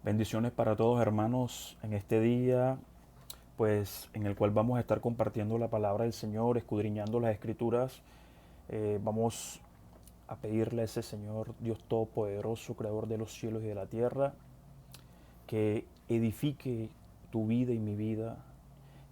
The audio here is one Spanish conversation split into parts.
Bendiciones para todos hermanos en este día, pues en el cual vamos a estar compartiendo la palabra del Señor, escudriñando las escrituras. Vamos a pedirle a ese Señor Dios Todopoderoso, Creador de los cielos y de la tierra, que edifique tu vida y mi vida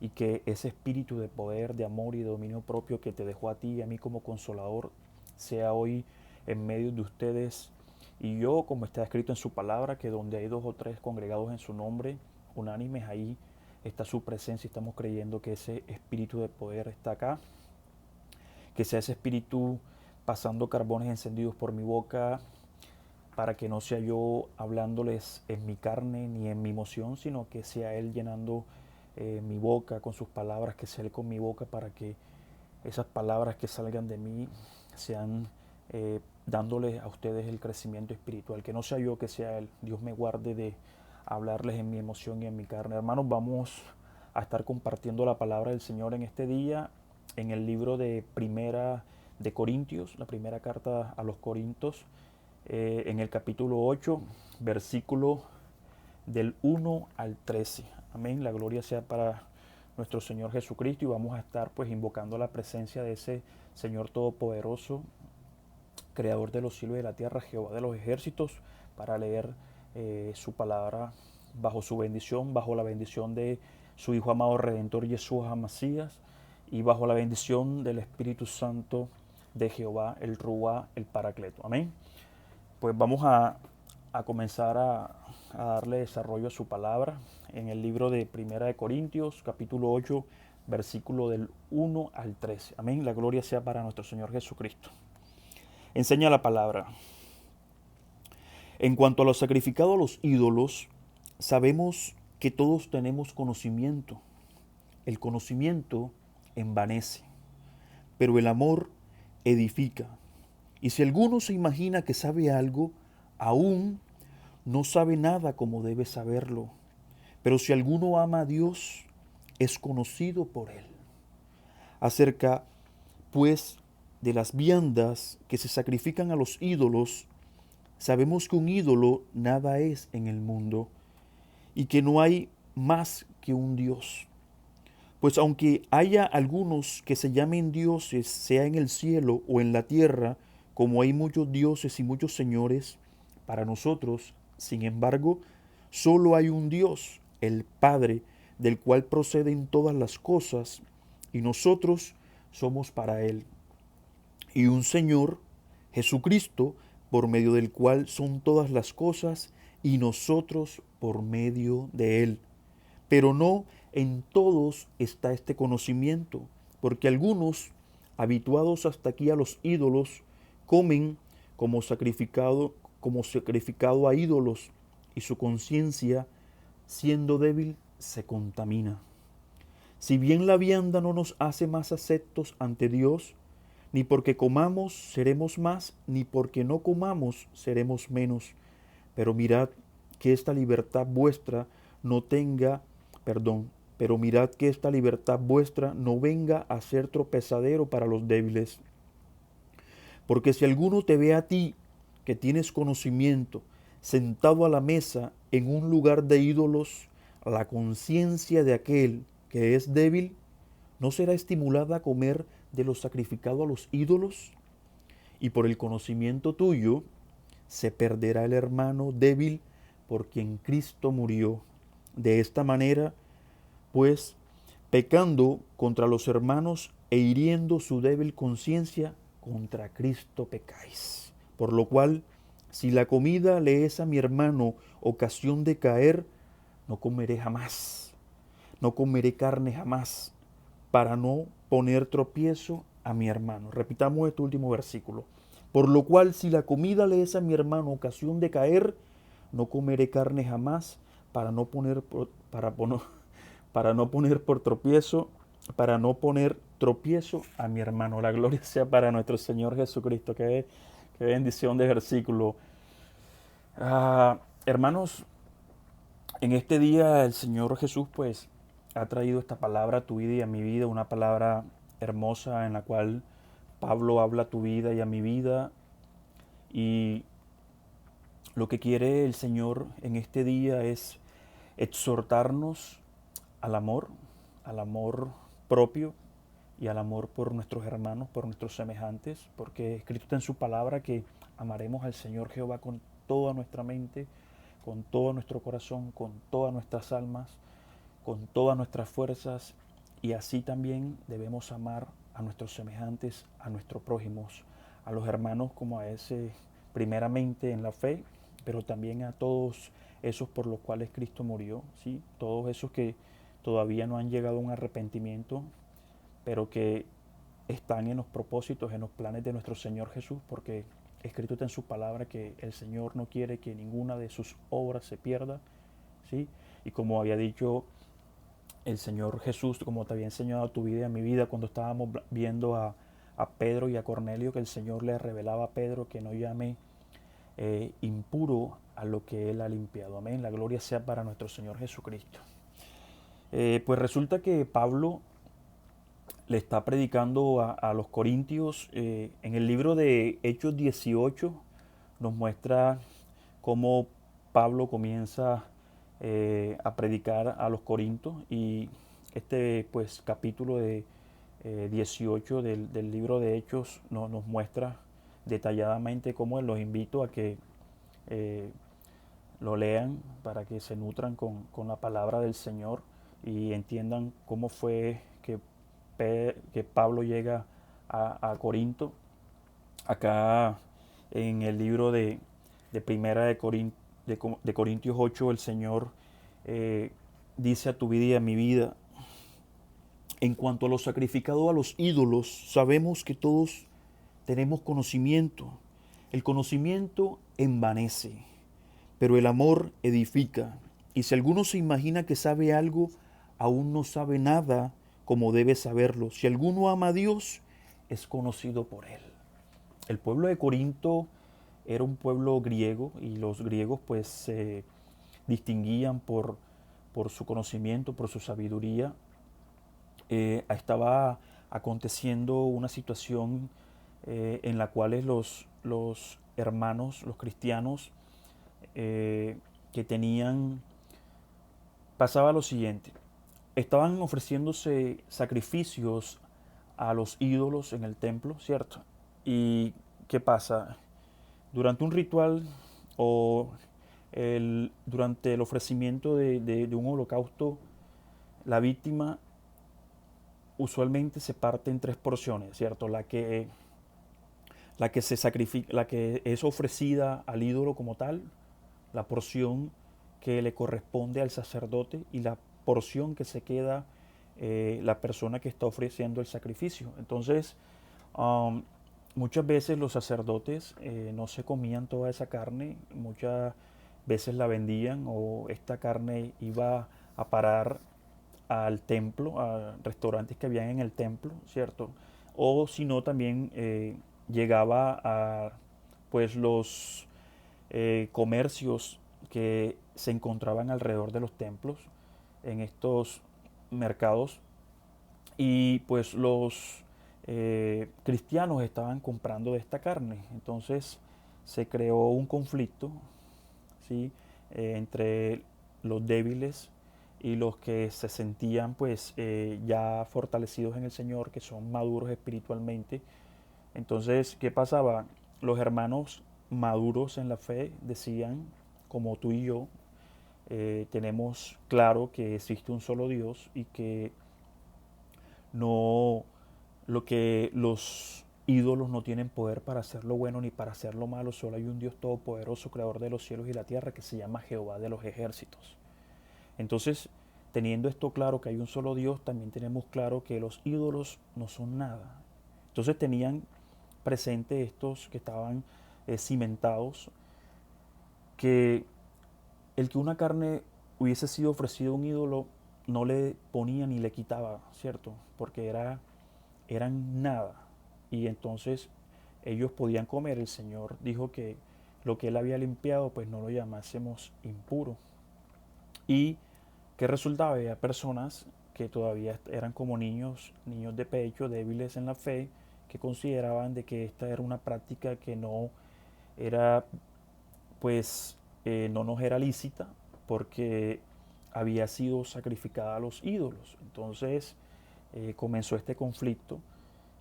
y que ese espíritu de poder, de amor y de dominio propio que te dejó a ti y a mí como consolador sea hoy en medio de ustedes. Y yo, como está escrito en su palabra, que donde hay dos o tres congregados en su nombre, unánimes, ahí está su presencia y estamos creyendo que ese espíritu de poder está acá. Que sea ese espíritu pasando carbones encendidos por mi boca, para que no sea yo hablándoles en mi carne ni en mi emoción, sino que sea Él llenando mi boca con sus palabras, que sea Él con mi boca, para que esas palabras que salgan de mí sean dándoles a ustedes el crecimiento espiritual, que no sea yo, que sea Él. Dios me guarde de hablarles en mi emoción y en mi carne. Hermanos, vamos a estar compartiendo la palabra del Señor en este día, en el libro de Primera de Corintios, la primera carta a los Corintios, en el capítulo 8, versículo del 1 al 13. Amén. La gloria sea para nuestro Señor Jesucristo y vamos a estar pues invocando la presencia de ese Señor Todopoderoso, Creador de los cielos y de la tierra, Jehová de los ejércitos, para leer su palabra bajo su bendición, bajo la bendición de su Hijo amado Redentor Yeshua Masías y bajo la bendición del Espíritu Santo de Jehová, el Ruá, el Paracleto. Amén. Pues vamos a comenzar a darle desarrollo a su palabra en el libro de Primera de Corintios, capítulo 8, versículo del 1 al 13. Amén. La gloria sea para nuestro Señor Jesucristo. Enseña la palabra. En cuanto a lo sacrificado a los ídolos, sabemos que todos tenemos conocimiento. El conocimiento envanece, pero el amor edifica. Y si alguno se imagina que sabe algo, aún no sabe nada como debe saberlo. Pero si alguno ama a Dios, es conocido por él. Acerca, pues, de las viandas que se sacrifican a los ídolos, sabemos que un ídolo nada es en el mundo y que no hay más que un Dios. Pues aunque haya algunos que se llamen dioses, sea en el cielo o en la tierra, como hay muchos dioses y muchos señores, para nosotros, sin embargo, solo hay un Dios, el Padre, del cual proceden todas las cosas, y nosotros somos para Él. Y un Señor, Jesucristo, por medio del cual son todas las cosas, y nosotros por medio de Él. Pero no en todos está este conocimiento, porque algunos, habituados hasta aquí a los ídolos, comen como sacrificado a ídolos, y su conciencia, siendo débil, se contamina. Si bien la vianda no nos hace más aceptos ante Dios, ni porque comamos seremos más, ni porque no comamos seremos menos. Pero mirad que esta libertad vuestra no tenga, perdón, pero mirad que esta libertad vuestra no venga a ser tropezadero para los débiles. Porque si alguno te ve a ti, que tienes conocimiento, sentado a la mesa en un lugar de ídolos, la conciencia de aquel que es débil no será estimulada a comer de lo sacrificado a los ídolos, y por el conocimiento tuyo se perderá el hermano débil por quien Cristo murió. De esta manera, pues, pecando contra los hermanos e hiriendo su débil conciencia, contra Cristo pecáis. Por lo cual, si la comida le es a mi hermano ocasión de caer, no comeré jamás, no comeré carne jamás, para no poner tropiezo a mi hermano. Repitamos este último versículo. Por lo cual, si la comida le es a mi hermano ocasión de caer, no comeré carne jamás, para no poner para no poner por tropiezo, para no poner tropiezo a mi hermano. La gloria sea para nuestro Señor Jesucristo. Qué bendición de versículo. Hermanos, en este día el Señor Jesús pues ha traído esta palabra a tu vida y a mi vida, una palabra hermosa en la cual Pablo habla a tu vida y a mi vida y Lo que quiere el Señor en este día es exhortarnos al amor propio y al amor por nuestros hermanos, por nuestros semejantes, porque escrito está en su palabra que amaremos al Señor Jehová con toda nuestra mente, con todo nuestro corazón, con todas nuestras almas, con todas nuestras fuerzas, y así también debemos amar a nuestros semejantes, a nuestros prójimos, a los hermanos como a ese primeramente en la fe, pero también a todos esos por los cuales Cristo murió, ¿sí? Todos esos que todavía no han llegado a un arrepentimiento, pero que están en los propósitos, en los planes de nuestro Señor Jesús, porque escrito está en su palabra que el Señor no quiere que ninguna de sus obras se pierda, ¿sí? Y como había dicho el Señor Jesús, como te había enseñado a tu vida y a mi vida cuando estábamos viendo a Pedro y a Cornelio, que el Señor le revelaba a Pedro que no llame impuro a lo que Él ha limpiado. Amén. La gloria sea para nuestro Señor Jesucristo. Pues resulta que Pablo le está predicando a los corintios. En el libro de Hechos 18 nos muestra cómo Pablo comienza a predicar a los corintios, y este pues capítulo de 18 del libro de Hechos nos muestra detalladamente cómo él. Los invito a que eh, lo lean para que se nutran con la palabra del Señor y entiendan cómo fue que Pablo llega a Corinto. Acá en el libro de Primera de Corintios 8, el Señor dice a tu vida y a mi vida: en cuanto a lo sacrificado a los ídolos, sabemos que todos tenemos conocimiento. El conocimiento envanece, pero el amor edifica. Y si alguno se imagina que sabe algo, aún no sabe nada como debe saberlo. Si alguno ama a Dios, es conocido por Él. El pueblo de Corinto era un pueblo griego, y los griegos pues se distinguían por su conocimiento, por su sabiduría. Estaba aconteciendo una situación en la cual los hermanos, los cristianos, que tenían, pasaba lo siguiente: estaban ofreciéndose sacrificios a los ídolos en el templo, ¿cierto? ¿Y qué pasa? Durante un ritual o durante el ofrecimiento de un holocausto, la víctima usualmente se parte en tres porciones, ¿cierto? La que se sacrifica, la que es ofrecida al ídolo como tal, la porción que le corresponde al sacerdote, y la porción que se queda la persona que está ofreciendo el sacrificio. Entonces, um, muchas veces los sacerdotes no se comían toda esa carne, muchas veces la vendían, o esta carne iba a parar al templo, a restaurantes que habían en el templo, ¿cierto? O si no, también llegaba a pues los comercios que se encontraban alrededor de los templos, en estos mercados, y pues los cristianos estaban comprando de esta carne. Entonces se creó un conflicto, ¿sí? Entre los débiles y los que se sentían pues ya fortalecidos en el Señor, que son maduros espiritualmente. Entonces, ¿qué pasaba? Los hermanos maduros en la fe decían, como tú y yo, tenemos claro que existe un solo Dios, y que no, lo que los ídolos no tienen poder para hacer lo bueno ni para hacer lo malo. Solo hay un Dios todopoderoso, creador de los cielos y la tierra, que se llama Jehová de los ejércitos. Entonces, teniendo esto claro, que hay un solo Dios, también tenemos claro que los ídolos no son nada. Entonces tenían presente estos que estaban cimentados, que el que una carne hubiese sido ofrecida a un ídolo no le ponía ni le quitaba, ¿cierto? Porque eran nada. Y entonces ellos podían comer. El Señor dijo que lo que Él había limpiado, pues no lo llamásemos impuro. Y ¿qué resultaba? Había personas que todavía eran como niños, niños de pecho, débiles en la fe, que consideraban de que esta era una práctica que no era pues no nos era lícita porque había sido sacrificada a los ídolos. Entonces comenzó este conflicto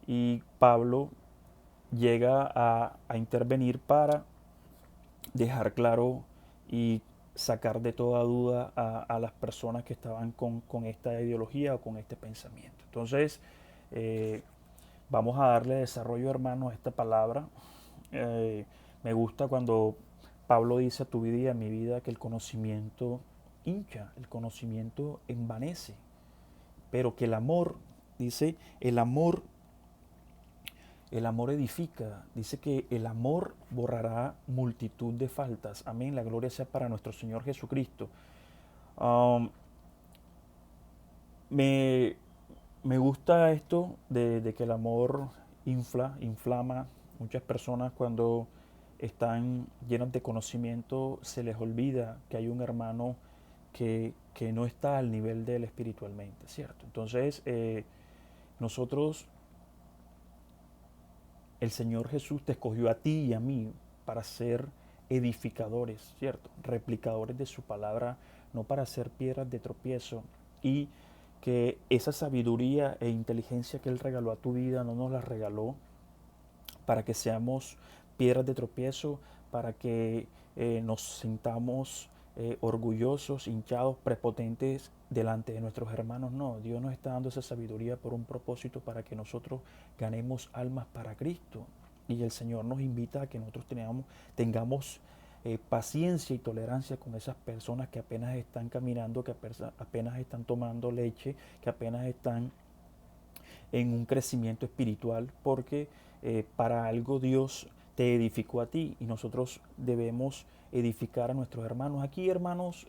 y Pablo llega a intervenir para dejar claro y sacar de toda duda a las personas que estaban con esta ideología o con este pensamiento. Entonces, eh, vamos a darle desarrollo, hermano, a esta palabra. Me gusta cuando Pablo dice a tu vida y a mi vida que el conocimiento hincha, el conocimiento envanece, pero que el amor, dice, el amor edifica, dice que el amor borrará multitud de faltas. Amén, la gloria sea para nuestro Señor Jesucristo. Um, me, me gusta esto de que el amor inflama. Muchas personas cuando están llenas de conocimiento se les olvida que hay un hermano que no está al nivel de él espiritualmente, ¿cierto? Entonces, nosotros, el Señor Jesús te escogió a ti y a mí para ser edificadores, ¿cierto? Replicadores de su palabra, no para ser piedras de tropiezo. Y que esa sabiduría e inteligencia que Él regaló a tu vida no nos la regaló para que seamos piedras de tropiezo, para que nos sintamos orgullosos, hinchados, prepotentes delante de nuestros hermanos. No, Dios nos está dando esa sabiduría por un propósito para que nosotros ganemos almas para Cristo. Y el Señor nos invita a que nosotros tengamos paciencia y tolerancia con esas personas que apenas están caminando, que apenas están tomando leche, que apenas están en un crecimiento espiritual, porque para algo Dios te edificó a ti y nosotros debemos edificar a nuestros hermanos. Aquí, hermanos,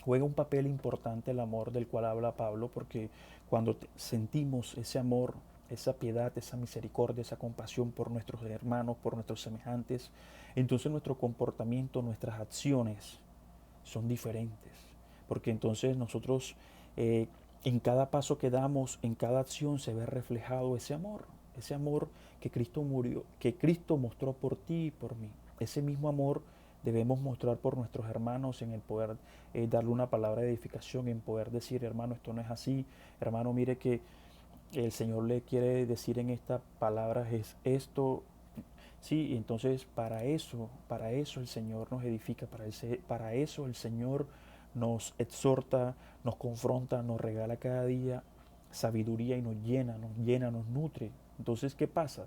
juega un papel importante el amor del cual habla Pablo, porque cuando sentimos ese amor, esa piedad, esa misericordia, esa compasión por nuestros hermanos, por nuestros semejantes, entonces nuestro comportamiento, nuestras acciones son diferentes, porque entonces nosotros en cada paso que damos, en cada acción se ve reflejado ese amor que Cristo murió, que Cristo mostró por ti y por mí. Ese mismo amor debemos mostrar por nuestros hermanos en el poder darle una palabra de edificación, en poder decir, hermano, esto no es así, hermano, mire que el Señor le quiere decir en esta palabra es esto. Sí, entonces para eso el Señor nos edifica, para eso el Señor nos exhorta, nos confronta, nos regala cada día sabiduría y nos nutre. Entonces, ¿qué pasa?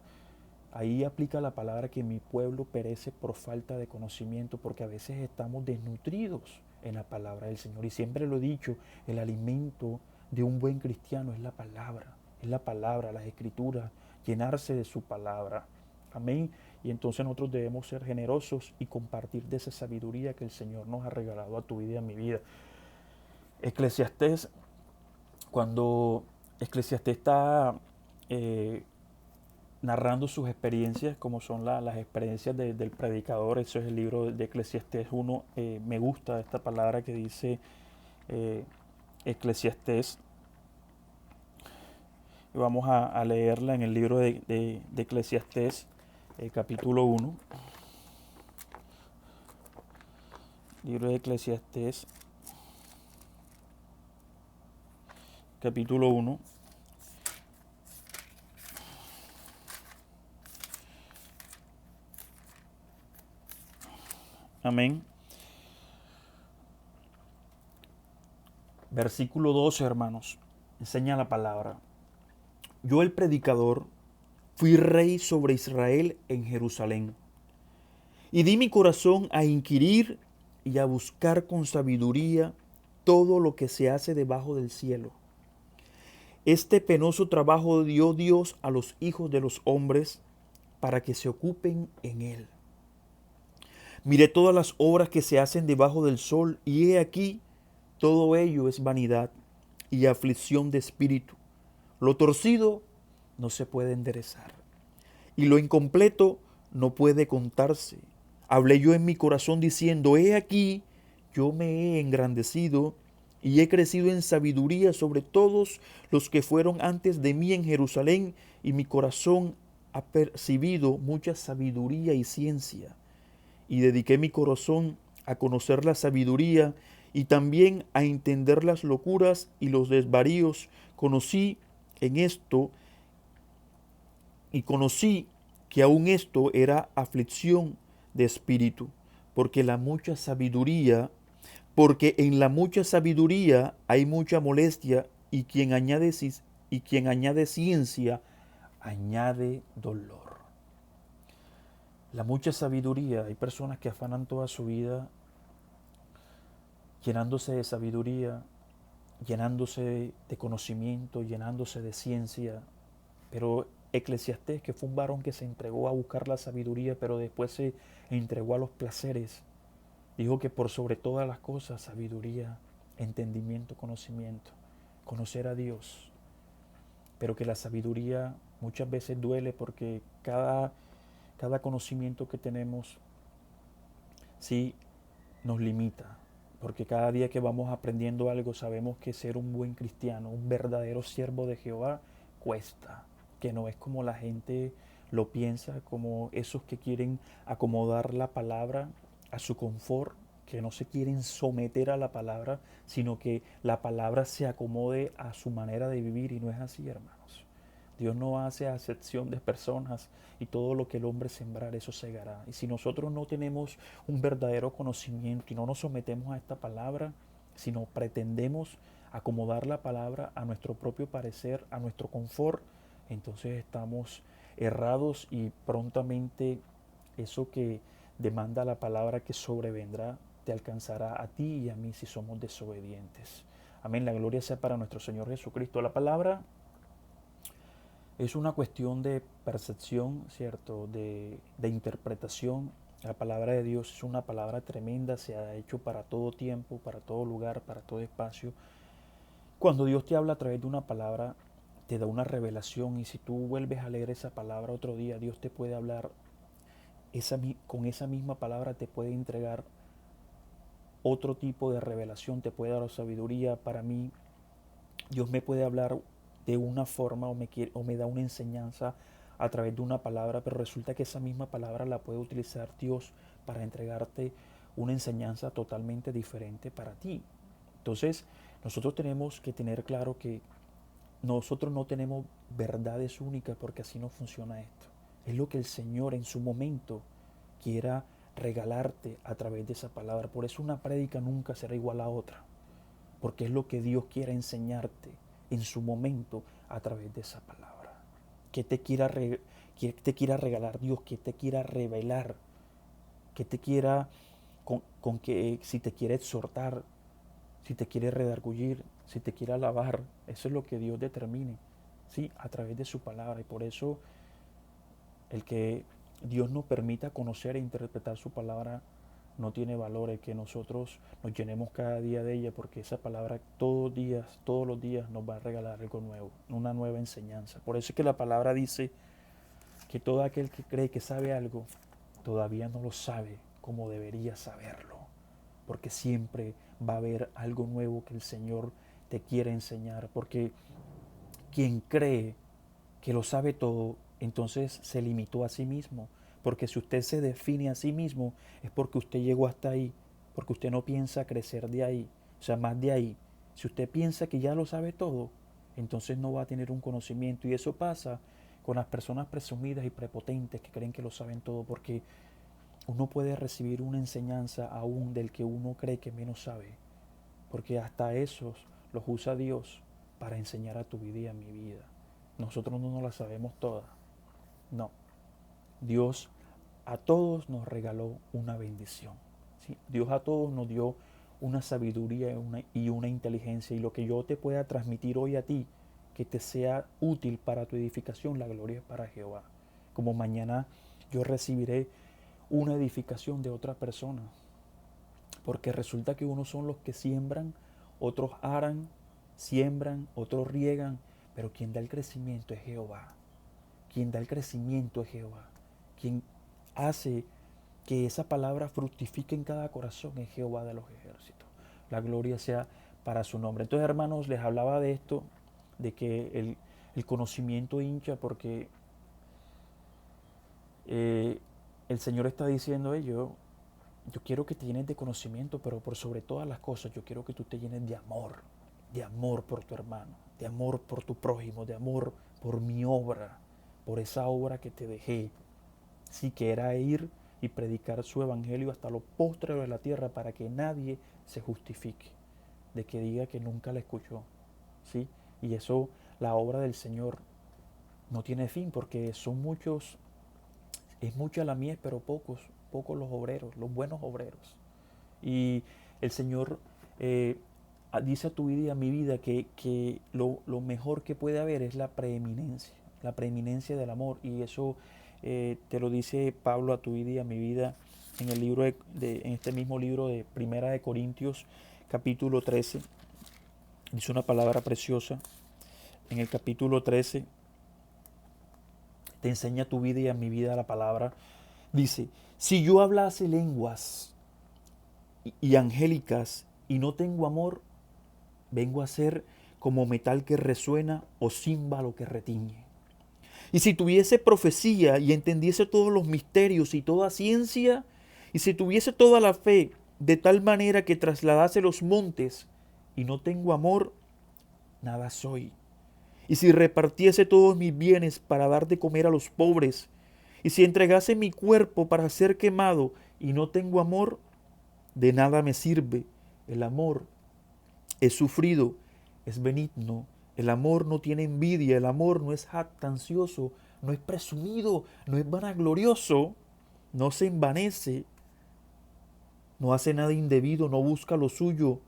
Ahí aplica la palabra que mi pueblo perece por falta de conocimiento, porque a veces estamos desnutridos en la palabra del Señor. Y siempre lo he dicho, el alimento de un buen cristiano es la palabra, las escrituras, llenarse de su palabra. Amén. Y entonces nosotros debemos ser generosos y compartir de esa sabiduría que el Señor nos ha regalado a tu vida y a mi vida. Eclesiastés, cuando Eclesiastés está narrando sus experiencias, como son las experiencias del predicador, eso es el libro de Eclesiastés 1, me gusta esta palabra que dice Eclesiastés. Y vamos a leerla en el libro de Eclesiastés, capítulo 1. Libro de Eclesiastés, capítulo 1. Amén. Versículo 12, hermanos. Enseña la palabra. Yo, el predicador, fui rey sobre Israel en Jerusalén, y di mi corazón a inquirir y a buscar con sabiduría todo lo que se hace debajo del cielo. Este penoso trabajo dio Dios a los hijos de los hombres para que se ocupen en él. Miré todas las obras que se hacen debajo del sol, y he aquí, todo ello es vanidad y aflicción de espíritu. Lo torcido no se puede enderezar, y lo incompleto no puede contarse. Hablé yo en mi corazón diciendo, he aquí, yo me he engrandecido y he crecido en sabiduría sobre todos los que fueron antes de mí en Jerusalén, y mi corazón ha percibido mucha sabiduría y ciencia. y dediqué mi corazón a conocer la sabiduría y también a entender las locuras y los desvaríos. Conocí en esto y conocí que aún esto era aflicción de espíritu, porque la mucha sabiduría, porque en la mucha sabiduría hay mucha molestia y quien añade ciencia añade dolor. La mucha sabiduría, hay personas que afanan toda su vida llenándose de sabiduría, llenándose de conocimiento, llenándose de ciencia, pero Eclesiastés, que fue un varón que se entregó a buscar la sabiduría, pero después se entregó a los placeres, dijo que por sobre todas las cosas, sabiduría, entendimiento, conocimiento, conocer a Dios, pero que la sabiduría muchas veces duele porque cada conocimiento que tenemos sí nos limita, porque cada día que vamos aprendiendo algo sabemos que ser un buen cristiano, un verdadero siervo de Jehová, cuesta, que no es como la gente lo piensa, como esos que quieren acomodar la palabra a su confort, que no se quieren someter a la palabra, sino que la palabra se acomode a su manera de vivir, y no es así, hermanos. Dios no hace acepción de personas, y todo lo que el hombre sembrar, eso segará. Y si nosotros no tenemos un verdadero conocimiento y no nos sometemos a esta palabra, sino pretendemos acomodar la palabra a nuestro propio parecer, a nuestro confort, entonces estamos errados, y prontamente eso que demanda la palabra que sobrevendrá te alcanzará a ti y a mí si somos desobedientes. Amén, la gloria sea para nuestro Señor Jesucristo. La palabra es una cuestión de percepción, ¿cierto? De interpretación. La palabra de Dios es una palabra tremenda, se ha hecho para todo tiempo, para todo lugar, para todo espacio. Cuando Dios te habla a través de una palabra, te da una revelación, y si tú vuelves a leer esa palabra otro día, Dios te puede hablar, con esa misma palabra te puede entregar otro tipo de revelación, te puede dar sabiduría. Para mí, Dios me puede hablar de una forma, o me da una enseñanza a través de una palabra, pero resulta que esa misma palabra la puede utilizar Dios para entregarte una enseñanza totalmente diferente para ti. Entonces, nosotros tenemos que tener claro que nosotros no tenemos verdades únicas, porque así no funciona esto. Es lo que el Señor en su momento quiera regalarte a través de esa palabra. Por eso una prédica nunca será igual a otra, porque es lo que Dios quiere enseñarte en su momento a través de esa palabra. Que te quiera regalar Dios, que te quiera revelar, que te quiera, con que si te quiere exhortar, si te quiere redargullir, si te quiere alabar, eso es lo que Dios determine, ¿sí? A través de su palabra. Y por eso el que Dios nos permita conocer e interpretar su palabra no tiene valor, el que nosotros nos llenemos cada día de ella, porque esa palabra todos los días nos va a regalar algo nuevo, una nueva enseñanza. Por eso es que la palabra dice que todo aquel que cree que sabe algo, todavía no lo sabe como debería saberlo, porque siempre va a haber algo nuevo que el Señor te quiere enseñar, porque quien cree que lo sabe todo, entonces se limitó a sí mismo. Porque si usted se define a sí mismo, es porque usted llegó hasta ahí, porque usted no piensa crecer de ahí, o sea, más de ahí. Si usted piensa que ya lo sabe todo, entonces no va a tener un conocimiento. Y eso pasa con las personas presumidas y prepotentes que creen que lo saben todo, porque uno puede recibir una enseñanza aún del que uno cree que menos sabe, porque hasta esos los usa Dios para enseñar a tu vida y a mi vida. Nosotros no nos la sabemos todas, no. Dios a todos nos regaló una bendición, ¿sí? Dios a todos nos dio una sabiduría y una inteligencia, y lo que yo te pueda transmitir hoy a ti, que te sea útil para tu edificación, la gloria es para Jehová. Como mañana yo recibiré una edificación de otra persona, porque resulta que unos son los que siembran, otros aran, siembran, otros riegan, pero quien da el crecimiento es Jehová. Quien da el crecimiento es Jehová. Quien hace que esa palabra fructifique en cada corazón es Jehová de los ejércitos. La gloria sea para su nombre. Entonces, hermanos, les hablaba de esto, de que el conocimiento hincha, porque el Señor está diciendo ello. yo quiero que te llenes de conocimiento, pero por sobre todas las cosas, yo quiero que tú te llenes de amor por tu hermano, de amor por tu prójimo, de amor por mi obra, por esa obra que te dejé. Sí, que era ir y predicar su evangelio hasta lo postrero de la tierra para que nadie se justifique, de que diga que nunca la escuchó. ¿Sí? Y eso, la obra del Señor no tiene fin porque son muchos, es mucha la mies, pero pocos los obreros, los buenos obreros. Y el Señor dice a tu vida y a mi vida que lo mejor que puede haber es la preeminencia del amor. Y eso te lo dice Pablo a tu vida y a mi vida en el libro en este mismo libro de Primera de Corintios, capítulo 13. Dice una palabra preciosa. En el capítulo 13 te enseña a tu vida y a mi vida la palabra. Dice, si yo hablase lenguas y angélicas y no tengo amor, vengo a ser como metal que resuena o címbalo que retiñe. Y si tuviese profecía y entendiese todos los misterios y toda ciencia, y si tuviese toda la fe de tal manera que trasladase los montes y no tengo amor, nada soy. Y si repartiese todos mis bienes para dar de comer a los pobres, y si entregase mi cuerpo para ser quemado y no tengo amor, de nada me sirve. El amor es sufrido, es benigno. El amor no tiene envidia, el amor no es jactancioso, no es presumido, no es vanaglorioso, no se envanece, no hace nada indebido, no busca lo suyo,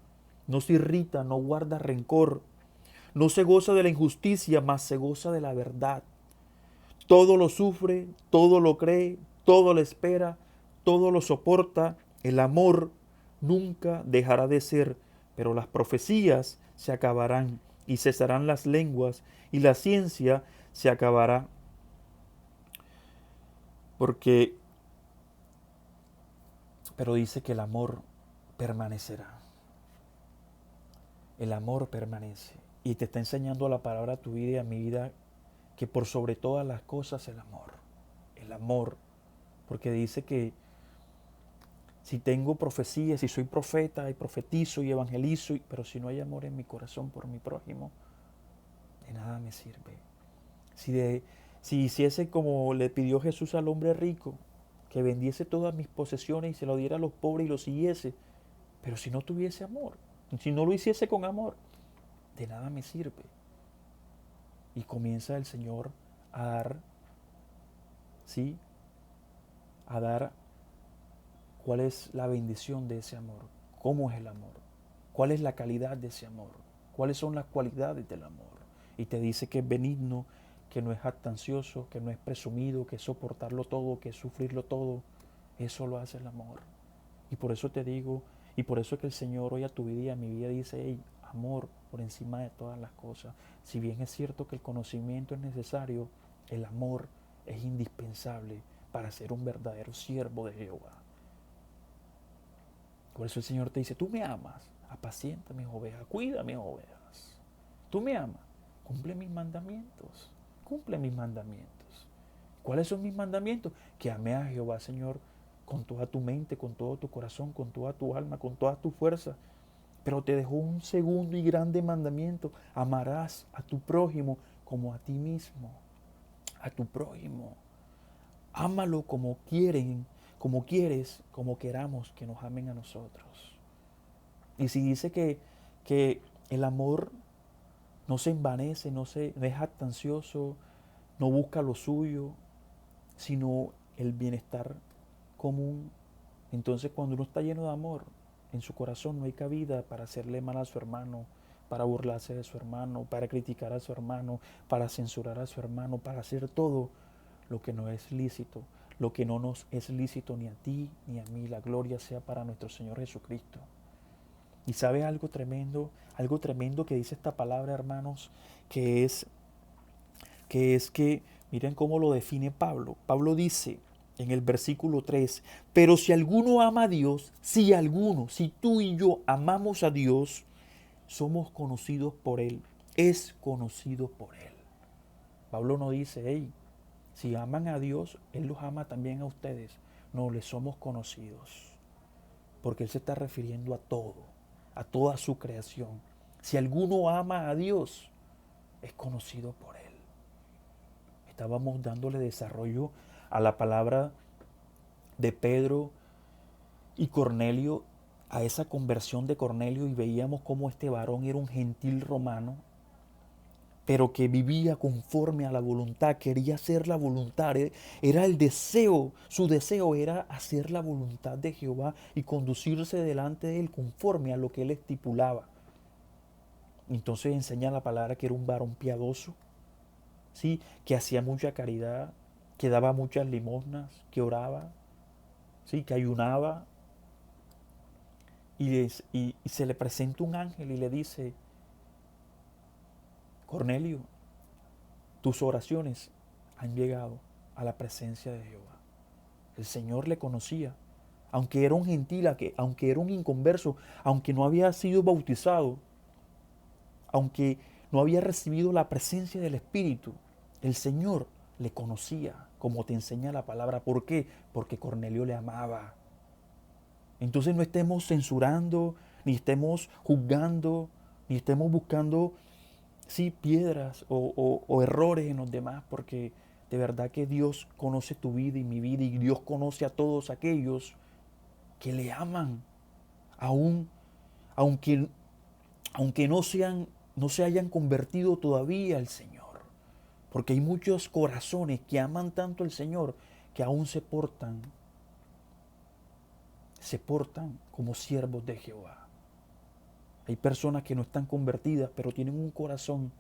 no se irrita, no guarda rencor, no se goza de la injusticia, mas se goza de la verdad. Todo lo sufre, todo lo cree, todo lo espera, todo lo soporta. El amor nunca dejará de ser, pero las profecías se acabarán y cesarán las lenguas y la ciencia se acabará. Porque, pero dice que el amor permanecerá. El amor permanece. Y te está enseñando la palabra a tu vida y a mi vida que por sobre todas las cosas el amor. El amor. Porque dice que si tengo profecía, si soy profeta y profetizo y evangelizo, pero si no hay amor en mi corazón por mi prójimo, de nada me sirve. Si hiciese como le pidió Jesús al hombre rico, que vendiese todas mis posesiones y se lo diera a los pobres y lo siguiese, pero si no tuviese amor, si no lo hiciese con amor, de nada me sirve. Y comienza el Señor a dar, ¿sí? A dar cuál es la bendición de ese amor, cómo es el amor, cuál es la calidad de ese amor, cuáles son las cualidades del amor. Y te dice que es benigno, que no es jactancioso, que no es presumido, que es soportarlo todo, que es sufrirlo todo. Eso lo hace el amor. Y por eso te digo, y por eso es que el Señor hoy a tu vida y a mi vida dice, hey, amor por encima de todas las cosas. Si bien es cierto que el conocimiento es necesario, el amor es indispensable para ser un verdadero siervo de Jehová. Por eso el Señor te dice, tú me amas, apacienta mis ovejas, cuida mis ovejas. Tú me amas, cumple mis mandamientos, cumple mis mandamientos. ¿Cuáles son mis mandamientos? Que ame a Jehová, Señor, con toda tu mente, con todo tu corazón, con toda tu alma, con toda tu fuerza. Pero te dejó un segundo y grande mandamiento. Amarás a tu prójimo como a ti mismo. A tu prójimo. Ámalo como quieres, como queramos que nos amen a nosotros. Y si dice que el amor no se envanece, no es jactancioso, no busca lo suyo, sino el bienestar común. Entonces cuando uno está lleno de amor, en su corazón no hay cabida para hacerle mal a su hermano, para burlarse de su hermano, para criticar a su hermano, para censurar a su hermano, para hacer todo lo que no es lícito, lo que no nos es lícito ni a ti ni a mí. La gloria sea para nuestro Señor Jesucristo. Y sabe algo tremendo que dice esta palabra, hermanos, que miren cómo lo define Pablo. Pablo dice en el versículo 3, pero si alguno ama a Dios, si tú y yo amamos a Dios, somos conocidos por Él, es conocido por Él. Pablo no dice, hey, si aman a Dios, Él los ama también a ustedes. No, les somos conocidos. porque Él se está refiriendo a todo, a toda su creación. Si alguno ama a Dios, es conocido por Él. Estábamos dándole desarrollo a la palabra de Pedro y Cornelio, a esa conversión de Cornelio, y veíamos cómo este varón era un gentil romano, pero que vivía conforme a la voluntad, quería hacer la voluntad, era el deseo, su deseo era hacer la voluntad de Jehová y conducirse delante de Él conforme a lo que Él estipulaba. Entonces enseña la palabra que era un varón piadoso, ¿sí? Que hacía mucha caridad, que daba muchas limosnas, que oraba, ¿sí? Que ayunaba, y se le presenta un ángel y le dice: Cornelio, tus oraciones han llegado a la presencia de Jehová. El Señor le conocía, aunque era un gentil, aunque era un inconverso, aunque no había sido bautizado, aunque no había recibido la presencia del Espíritu. El Señor le conocía, como te enseña la palabra. ¿Por qué? Porque Cornelio le amaba. Entonces no estemos censurando, ni estemos juzgando, ni estemos buscando, sí, piedras o errores en los demás, porque de verdad que Dios conoce tu vida y mi vida, y Dios conoce a todos aquellos que le aman, aún, aunque, aunque no se hayan convertido todavía al Señor. Porque hay muchos corazones que aman tanto al Señor que aún se portan como siervos de Jehová. Hay personas que no están convertidas, pero tienen un corazón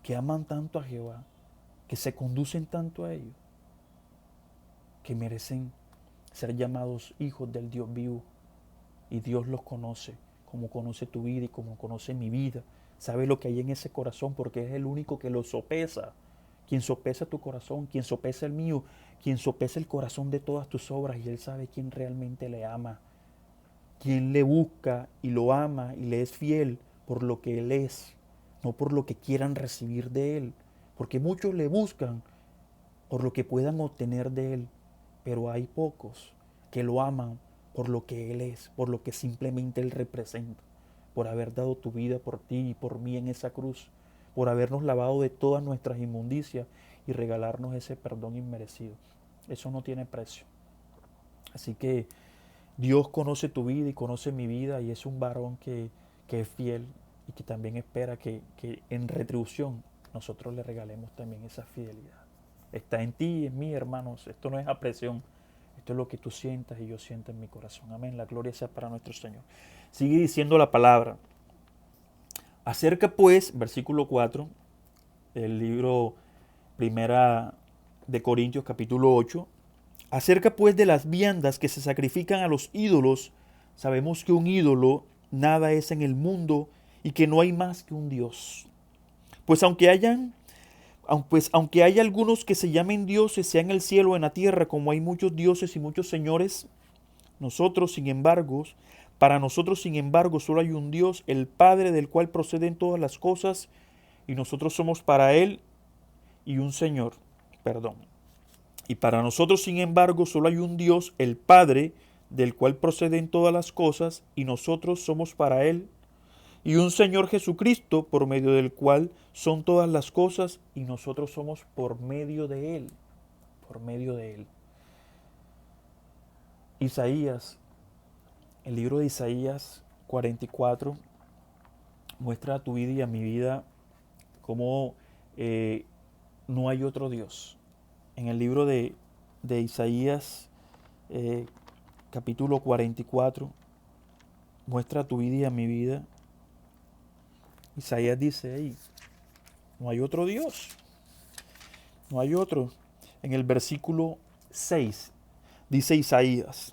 que aman tanto a Jehová, que se conducen tanto a ellos, que merecen ser llamados hijos del Dios vivo. Y Dios los conoce, como conoce tu vida y como conoce mi vida. Sabe lo que hay en ese corazón, porque es el único que lo sopesa. Quien sopesa tu corazón, quien sopesa el mío, quien sopesa el corazón de todas tus obras. Y Él sabe quién realmente le ama, quien le busca y lo ama y le es fiel por lo que Él es, no por lo que quieran recibir de Él. Porque muchos le buscan por lo que puedan obtener de Él, pero hay pocos que lo aman por lo que Él es, por lo que simplemente Él representa, por haber dado tu vida por ti y por mí en esa cruz, por habernos lavado de todas nuestras inmundicias y regalarnos ese perdón inmerecido. Eso no tiene precio. Así que Dios conoce tu vida y conoce mi vida, y es un varón que es fiel y que también espera que en retribución nosotros le regalemos también esa fidelidad. Está en ti y en mí, hermanos. Esto no es apresión. Esto es lo que tú sientas y yo siento en mi corazón. Amén. La gloria sea para nuestro Señor. Sigue diciendo la palabra. Acerca pues, versículo 4, del libro primera de Corintios capítulo 8. Acerca pues de las viandas que se sacrifican a los ídolos, sabemos que un ídolo nada es en el mundo y que no hay más que un Dios. Pues aunque hay algunos que se llamen dioses, sea en el cielo o en la tierra, como hay muchos dioses y muchos señores, para nosotros, sin embargo, solo hay un Dios, el Padre, del cual proceden todas las cosas, y nosotros somos para Él y un Señor, perdón. Y para nosotros, sin embargo, solo hay un Dios, el Padre, del cual proceden todas las cosas, y nosotros somos para Él, y un Señor Jesucristo, por medio del cual son todas las cosas, y nosotros somos por medio de Él, por medio de Él. Isaías, el libro de Isaías 44, muestra a tu vida y a mi vida cómo no hay otro Dios. En el libro de Isaías, capítulo 44, muestra a tu vida y a mi vida. Isaías dice: hey, no hay otro Dios, no hay otro. En el versículo 6 dice Isaías: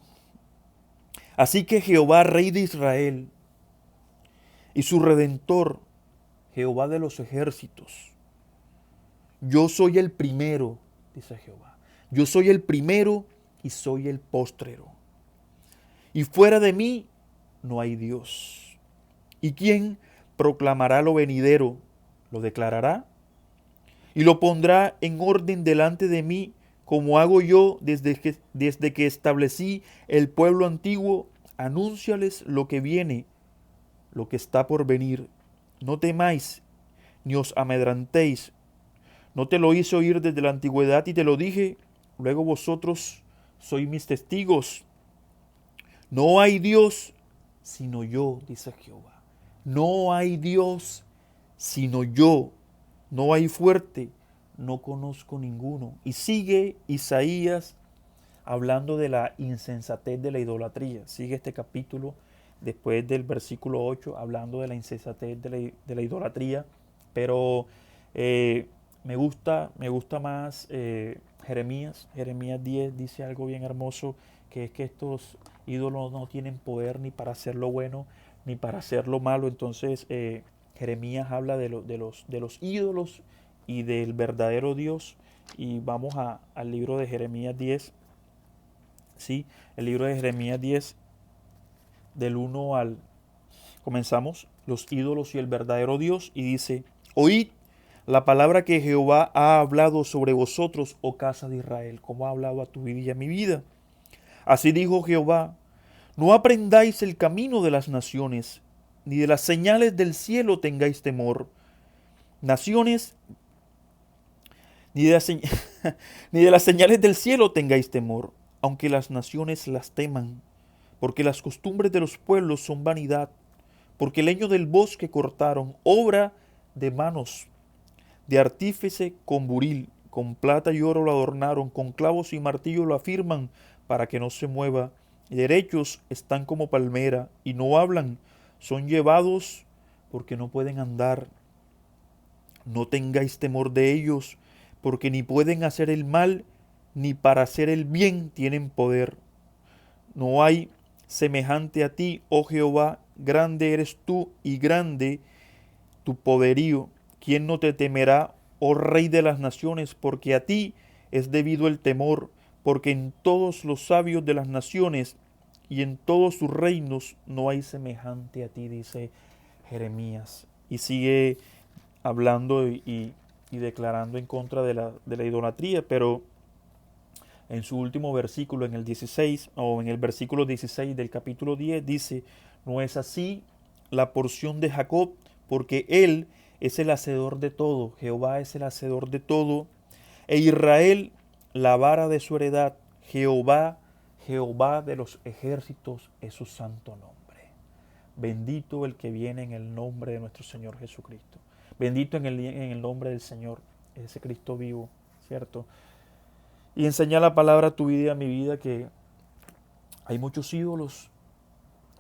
así que Jehová, Rey de Israel, y su Redentor, Jehová de los ejércitos, yo soy el primero, dice Jehová, yo soy el primero y soy el postrero, y fuera de mí no hay Dios. ¿Y quién proclamará lo venidero? ¿Lo declarará? Y lo pondrá en orden delante de mí. como hago yo desde que establecí el pueblo antiguo, anúnciales lo que viene, lo que está por venir. No temáis, ni os amedrantéis. No te lo hice oír desde la antigüedad y te lo dije, luego vosotros sois mis testigos. No hay Dios sino yo, dice Jehová. No hay Dios sino yo. No hay fuerte, no conozco ninguno. Y sigue Isaías hablando de la insensatez de la idolatría. Sigue este capítulo después del versículo 8 hablando de la insensatez de la idolatría. Pero me gusta más Jeremías. Jeremías 10 dice algo bien hermoso, que es que estos ídolos no tienen poder ni para hacer lo bueno ni para hacer lo malo. Entonces Jeremías habla de los ídolos y del verdadero Dios. Y vamos al libro de Jeremías 10. ¿Sí? El libro de Jeremías 10, del 1 al... Comenzamos, los ídolos y el verdadero Dios, y dice, oíd la palabra que Jehová ha hablado sobre vosotros, oh casa de Israel, como ha hablado a tu vida y a mi vida. Así dijo Jehová, no aprendáis el camino de las naciones, ni de las señales del cielo tengáis temor. Naciones, ni de, las, ni de las señales del cielo tengáis temor, aunque las naciones las teman, porque las costumbres de los pueblos son vanidad, porque el leño del bosque cortaron, obra de manos, de artífice con buril, con plata y oro lo adornaron, con clavos y martillo lo afirman, para que no se mueva. Derechos están como palmera, y no hablan, son llevados porque no pueden andar. No tengáis temor de ellos, porque ni pueden hacer el mal, ni para hacer el bien tienen poder. No hay semejante a ti, oh Jehová, grande eres tú y grande tu poderío. ¿Quién no te temerá, oh Rey de las naciones? Porque a ti es debido el temor, porque en todos los sabios de las naciones y en todos sus reinos no hay semejante a ti, dice Jeremías. Y sigue hablando y declarando en contra de la idolatría, pero en su último versículo, en el 16, o en el versículo 16 del capítulo 10, dice, no es así la porción de Jacob, porque él es el hacedor de todo, Jehová es el hacedor de todo, e Israel la vara de su heredad, Jehová, Jehová de los ejércitos es su santo nombre. Bendito el que viene en el nombre de nuestro Señor Jesucristo. Bendito en el nombre del Señor, ese Cristo vivo, ¿cierto? Y enseña la palabra a tu vida y a mi vida que hay muchos ídolos,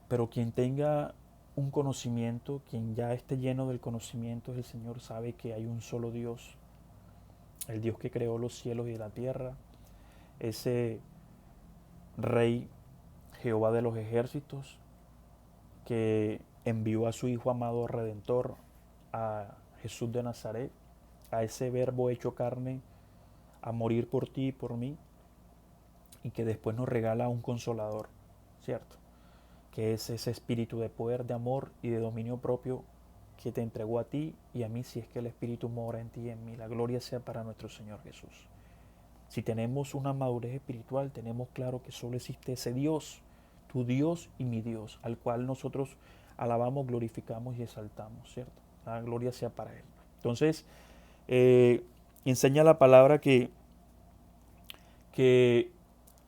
pero quien tenga un conocimiento, quien ya esté lleno del conocimiento del Señor, sabe que hay un solo Dios, el Dios que creó los cielos y la tierra, ese Rey Jehová de los ejércitos, que envió a su Hijo amado Redentor, a Jesús de Nazaret, a ese verbo hecho carne, a morir por ti y por mí, y que después nos regala un consolador, ¿cierto? Que es ese espíritu de poder, de amor y de dominio propio que te entregó a ti y a mí, si es que el Espíritu mora en ti y en mí. La gloria sea para nuestro Señor Jesús. Si tenemos una madurez espiritual, tenemos claro que solo existe ese Dios, tu Dios y mi Dios, al cual nosotros alabamos, glorificamos y exaltamos, ¿cierto? La gloria sea para Él. Entonces, enseña la palabra que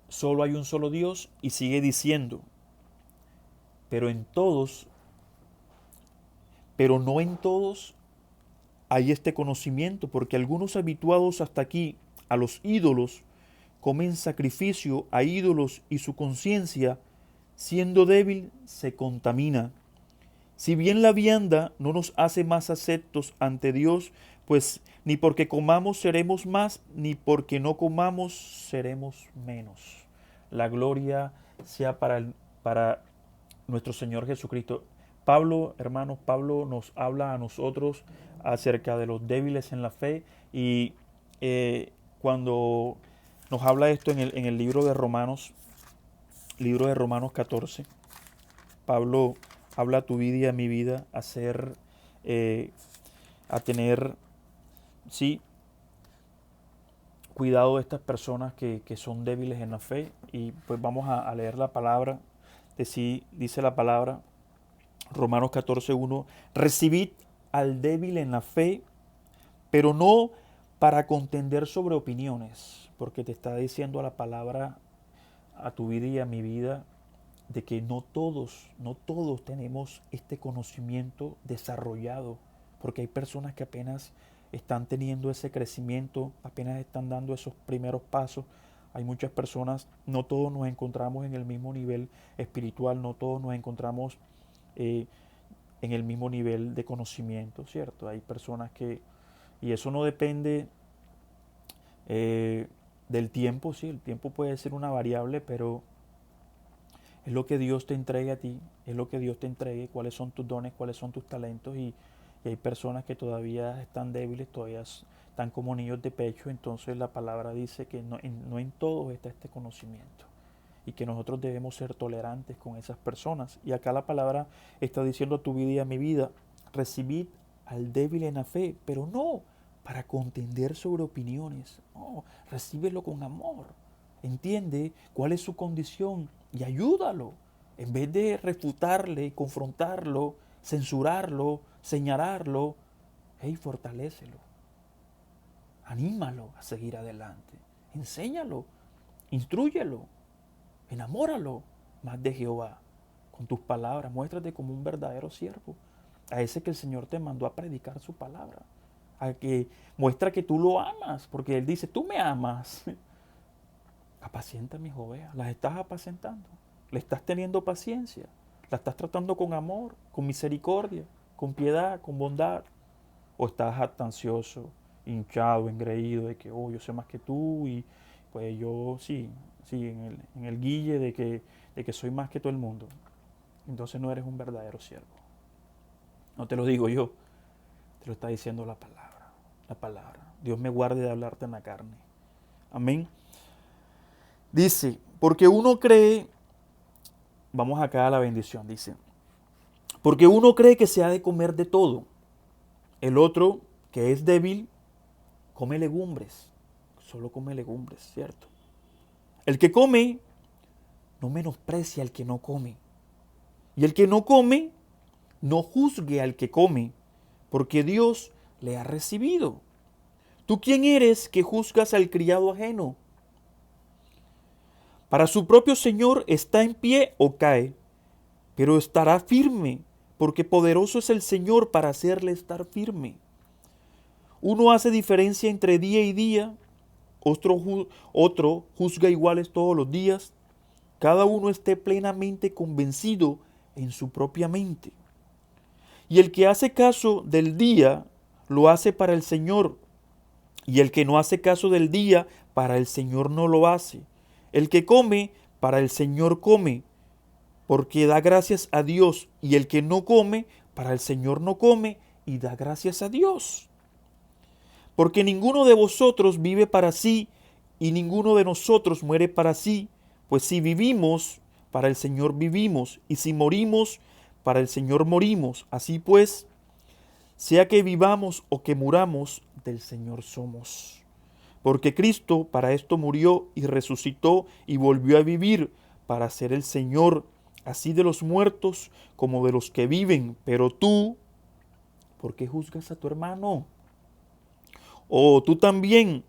solo hay un solo Dios, y sigue diciendo, pero en todos, pero no en todos hay este conocimiento, porque algunos habituados hasta aquí a los ídolos comen sacrificio a ídolos y su conciencia, siendo débil, se contamina. Si bien la vianda no nos hace más aceptos ante Dios, pues ni porque comamos seremos más, ni porque no comamos seremos menos. La gloria sea para nuestro Señor Jesucristo. Pablo, hermanos, Pablo nos habla a nosotros acerca de los débiles en la fe, y cuando nos habla esto en el libro de Romanos 14, Pablo habla a tu vida y a mi vida a tener, sí, cuidado de estas personas que son débiles en la fe. Y pues vamos a leer la palabra. Dice la palabra, Romanos 14:1, recibid al débil en la fe, pero no para contender sobre opiniones, porque te está diciendo la palabra a tu vida y a mi vida de que no todos tenemos este conocimiento desarrollado, porque hay personas que apenas están teniendo ese crecimiento, apenas están dando esos primeros pasos. Hay muchas personas, no todos nos encontramos en el mismo nivel espiritual, no todos nos encontramos eh, en el mismo nivel de conocimiento, ¿cierto? Hay personas y eso no depende eh, del tiempo, sí, el tiempo puede ser una variable, pero es lo que Dios te entregue a ti, es lo que Dios te entregue, cuáles son tus dones, cuáles son tus talentos. Y hay personas que todavía están débiles, todavía están como niños de pecho. Entonces la palabra dice que no en todos está este conocimiento y que nosotros debemos ser tolerantes con esas personas. Y acá la palabra está diciendo a tu vida y a mi vida, recibid al débil en la fe, pero no para contender sobre opiniones, no, recíbelo con amor, entiende cuál es su condición y ayúdalo, en vez de refutarle, confrontarlo, censurarlo, señalarlo. Hey, fortalécelo, anímalo a seguir adelante, enséñalo, instrúyelo, enamóralo más de Jehová. Con tus palabras, muéstrate como un verdadero siervo, a ese que el Señor te mandó a predicar su palabra, a que muestra que tú lo amas, porque Él dice, tú me amas. Apacienta mis ovejas, las estás apacentando, le estás teniendo paciencia, la estás tratando con amor, con misericordia, con piedad, con bondad, o estás jactancioso, hinchado, engreído de que, oh, yo sé más que tú y pues yo sí, en el guille de que soy más que todo el mundo. Entonces no eres un verdadero siervo. No te lo digo yo, te lo está diciendo la palabra, la palabra. Dios me guarde de hablarte en la carne. Amén. Dice, porque uno cree, vamos acá a la bendición, dice, porque uno cree que se ha de comer de todo. El otro, que es débil, come legumbres. Solo come legumbres, ¿cierto? El que come no menosprecia al que no come. Y el que no come, no juzgue al que come, porque Dios le ha recibido. ¿Tú quién eres que juzgas al criado ajeno? Para su propio Señor está en pie o cae, pero estará firme, porque poderoso es el Señor para hacerle estar firme. Uno hace diferencia entre día y día, otro juzga iguales todos los días. Cada uno esté plenamente convencido en su propia mente. Y el que hace caso del día, lo hace para el Señor, y el que no hace caso del día, para el Señor no lo hace. El que come, para el Señor come, porque da gracias a Dios, y el que no come, para el Señor no come, y da gracias a Dios. Porque ninguno de vosotros vive para sí, y ninguno de nosotros muere para sí, pues si vivimos, para el Señor vivimos, y si morimos, para el Señor morimos. Así pues, sea que vivamos o que muramos, del Señor somos. Porque Cristo para esto murió y resucitó y volvió a vivir para ser el Señor, así de los muertos como de los que viven. Pero tú, ¿por qué juzgas a tu hermano? O tú también,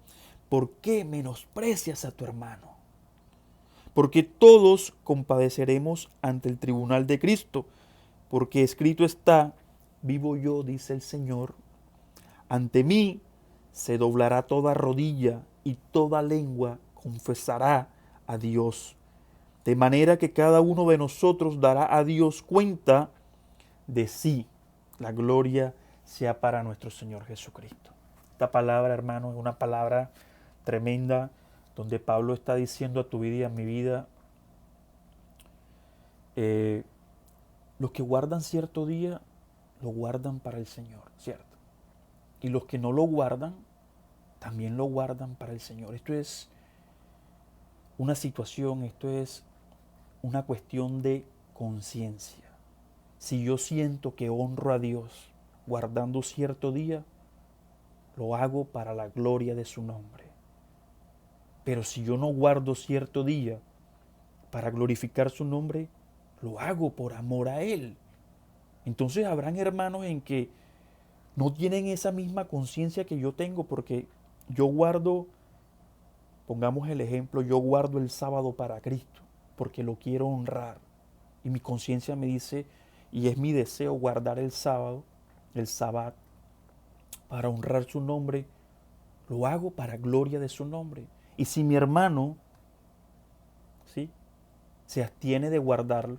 ¿por qué menosprecias a tu hermano? Porque todos compadeceremos ante el tribunal de Cristo, porque escrito está, vivo yo, dice el Señor, ante mí se doblará toda rodilla y toda lengua confesará a Dios. De manera que cada uno de nosotros dará a Dios cuenta de sí. La gloria sea para nuestro Señor Jesucristo. Esta palabra, hermano, es una palabra tremenda donde Pablo está diciendo a tu vida y a mi vida, los que guardan cierto día, lo guardan para el Señor, ¿cierto? Y los que no lo guardan, también lo guardan para el Señor. Esto es una situación, esto es una cuestión de conciencia. Si yo siento que honro a Dios guardando cierto día, lo hago para la gloria de su nombre. Pero si yo no guardo cierto día para glorificar su nombre, lo hago por amor a Él. Entonces habrán hermanos en que no tienen esa misma conciencia que yo tengo, porque yo guardo, pongamos el ejemplo, yo guardo el sábado para Cristo, porque lo quiero honrar. Y mi conciencia me dice, y es mi deseo guardar el sábado, el sabbat, para honrar su nombre, lo hago para gloria de su nombre. Y si mi hermano, ¿sí?, se abstiene de guardarlo,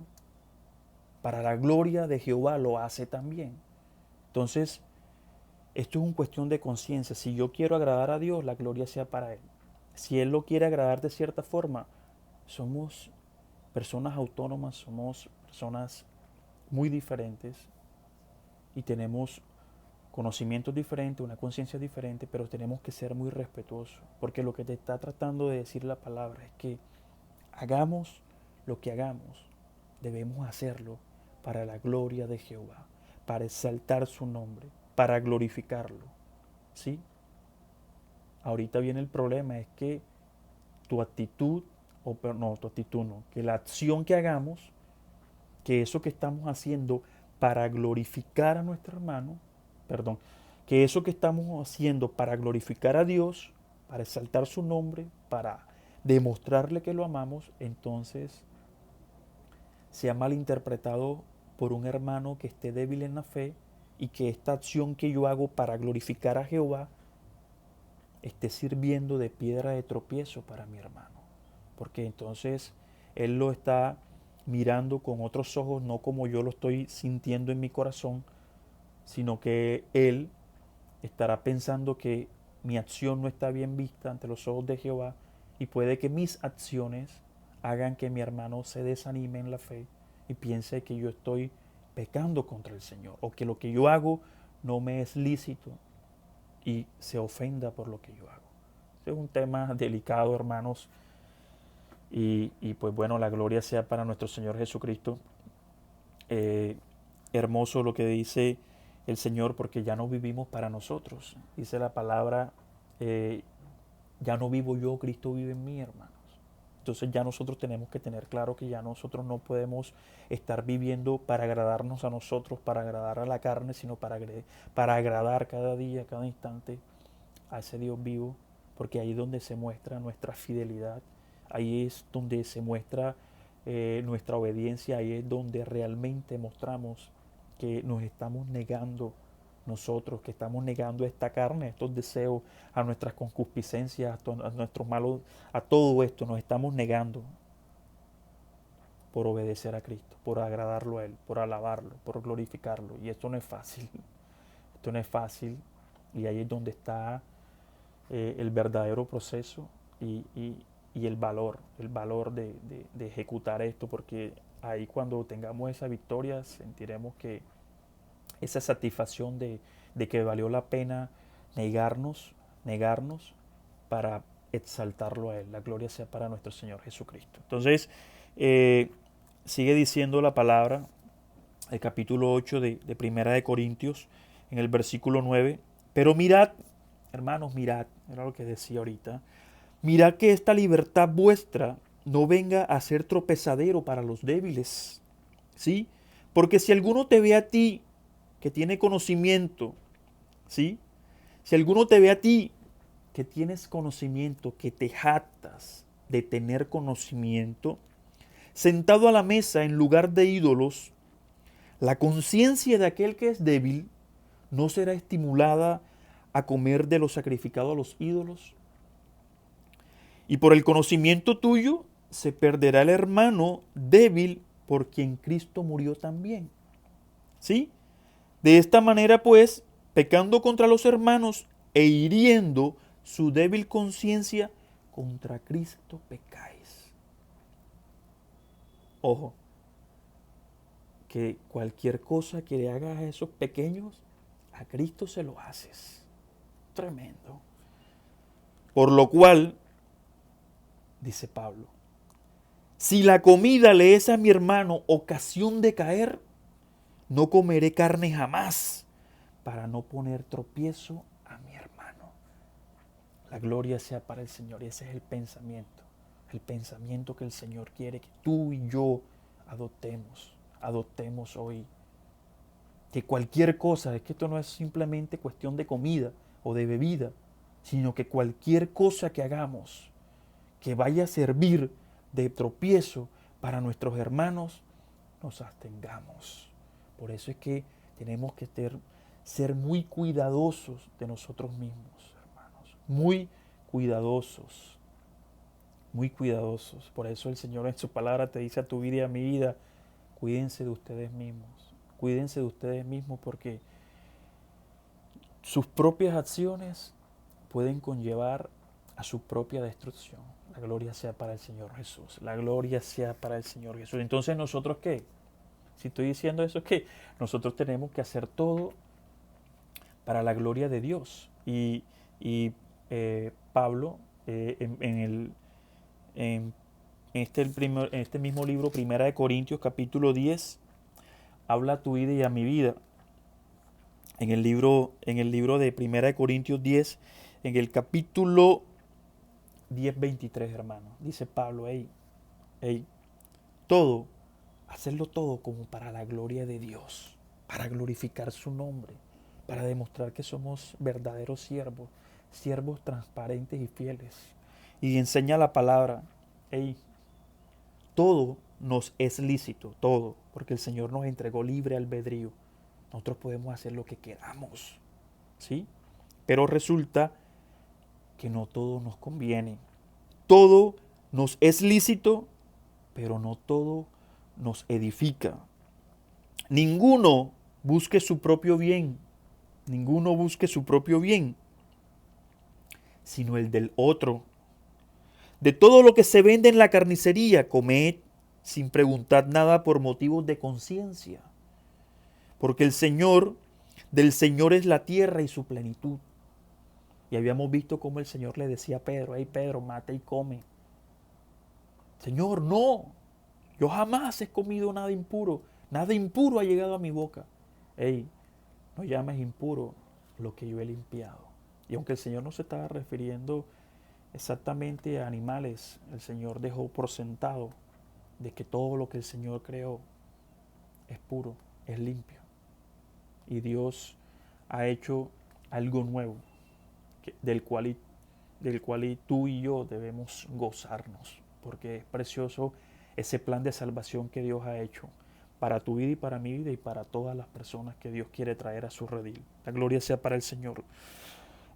para la gloria de Jehová lo hace también. Entonces, esto es una cuestión de conciencia. Si yo quiero agradar a Dios, la gloria sea para Él. Si Él lo quiere agradar de cierta forma, somos personas autónomas, somos personas muy diferentes y tenemos conocimientos diferentes, una conciencia diferente, pero tenemos que ser muy respetuosos, porque lo que te está tratando de decir la palabra es que hagamos lo que hagamos, debemos hacerlo para la gloria de Jehová, para exaltar su nombre, para glorificarlo. ¿Sí? Ahorita viene el problema, es que tu actitud, no, tu actitud no, que la acción que hagamos, que eso que estamos haciendo para glorificar a nuestro hermano, perdón, que eso que estamos haciendo para glorificar a Dios, para exaltar su nombre, para demostrarle que lo amamos, entonces sea malinterpretado por un hermano que esté débil en la fe y que esta acción que yo hago para glorificar a Jehová esté sirviendo de piedra de tropiezo para mi hermano. Porque entonces él lo está mirando con otros ojos, no como yo lo estoy sintiendo en mi corazón, sino que él estará pensando que mi acción no está bien vista ante los ojos de Jehová y puede que mis acciones hagan que mi hermano se desanime en la fe y piense que yo estoy pecando contra el Señor o que lo que yo hago no me es lícito y se ofenda por lo que yo hago. Este es un tema delicado, hermanos, y pues bueno, la gloria sea para nuestro Señor Jesucristo. Hermoso lo que dice el Señor, porque ya no vivimos para nosotros. Dice la palabra, ya no vivo yo, Cristo vive en mí, hermanos. Entonces ya nosotros tenemos que tener claro que ya nosotros no podemos estar viviendo para agradarnos a nosotros, para agradar a la carne, sino para agradar cada día, cada instante a ese Dios vivo, porque ahí es donde se muestra nuestra fidelidad, ahí es donde se muestra nuestra obediencia, ahí es donde realmente mostramos que nos estamos negando nosotros, que estamos negando esta carne, estos deseos, a nuestras concupiscencias, a nuestros malos, a todo esto nos estamos negando por obedecer a Cristo, por agradarlo a Él, por alabarlo, por glorificarlo. Y esto no es fácil, esto no es fácil, y ahí es donde está el verdadero proceso y el valor de ejecutar esto, porque ahí cuando tengamos esa victoria sentiremos que esa satisfacción de que valió la pena negarnos para exaltarlo a Él. La gloria sea para nuestro Señor Jesucristo. Entonces, sigue diciendo la palabra, el capítulo 8 de Primera de Corintios, en el versículo 9, pero mirad, hermanos, mirad, era lo que decía ahorita, mirad que esta libertad vuestra no venga a ser tropezadero para los débiles, ¿sí? Porque si alguno te ve a ti que tiene conocimiento, ¿sí? Si alguno te ve a ti que tienes conocimiento, que te jactas de tener conocimiento, sentado a la mesa en lugar de ídolos, la conciencia de aquel que es débil no será estimulada a comer de lo sacrificado a los ídolos. Y por el conocimiento tuyo se perderá el hermano débil por quien Cristo murió también. ¿Sí? De esta manera, pues, pecando contra los hermanos e hiriendo su débil conciencia, contra Cristo pecáis. Ojo, que cualquier cosa que le hagas a esos pequeños, a Cristo se lo haces. Tremendo. Por lo cual, dice Pablo, si la comida le es a mi hermano ocasión de caer, no comeré carne jamás para no poner tropiezo a mi hermano. La gloria sea para el Señor. Y ese es el pensamiento que el Señor quiere que tú y yo adoptemos hoy. Que cualquier cosa, es que esto no es simplemente cuestión de comida o de bebida, sino que cualquier cosa que hagamos que vaya a servir de tropiezo para nuestros hermanos, nos abstengamos. Por eso es que tenemos que ser muy cuidadosos de nosotros mismos, hermanos. Muy cuidadosos. Muy cuidadosos. Por eso el Señor en su palabra te dice a tu vida y a mi vida, cuídense de ustedes mismos. Cuídense de ustedes mismos porque sus propias acciones pueden conllevar a su propia destrucción. La gloria sea para el Señor Jesús. La gloria sea para el Señor Jesús. Entonces, ¿nosotros qué? Si estoy diciendo eso, es que nosotros tenemos que hacer todo para la gloria de Dios. Y Pablo, en en este mismo libro, Primera de Corintios, capítulo 10, habla a tu vida y a mi vida. En el libro de Primera de Corintios 10, en el capítulo 10:23, hermano, dice Pablo, todo, hacerlo todo como para la gloria de Dios, para glorificar su nombre, para demostrar que somos verdaderos siervos transparentes y fieles. Y enseña la palabra, todo nos es lícito, todo, porque el Señor nos entregó libre albedrío. Nosotros podemos hacer lo que queramos, ¿sí? Pero resulta que no todo nos conviene. Todo nos es lícito, pero no todo nos edifica. Ninguno busque su propio bien, ninguno busque su propio bien, sino el del otro. De todo lo que se vende en la carnicería, comed sin preguntar nada por motivos de conciencia, porque del Señor es la tierra y su plenitud. Y habíamos visto cómo el Señor le decía a Pedro, Pedro, mata y come. Señor, no, yo jamás he comido nada impuro ha llegado a mi boca. No llames impuro lo que yo he limpiado. Y aunque el Señor no se estaba refiriendo exactamente a animales, el Señor dejó por sentado de que todo lo que el Señor creó es puro, es limpio. Y Dios ha hecho algo nuevo, del cual tú y yo debemos gozarnos, porque es precioso ese plan de salvación que Dios ha hecho para tu vida y para mi vida y para todas las personas que Dios quiere traer a su redil. La gloria sea para el Señor.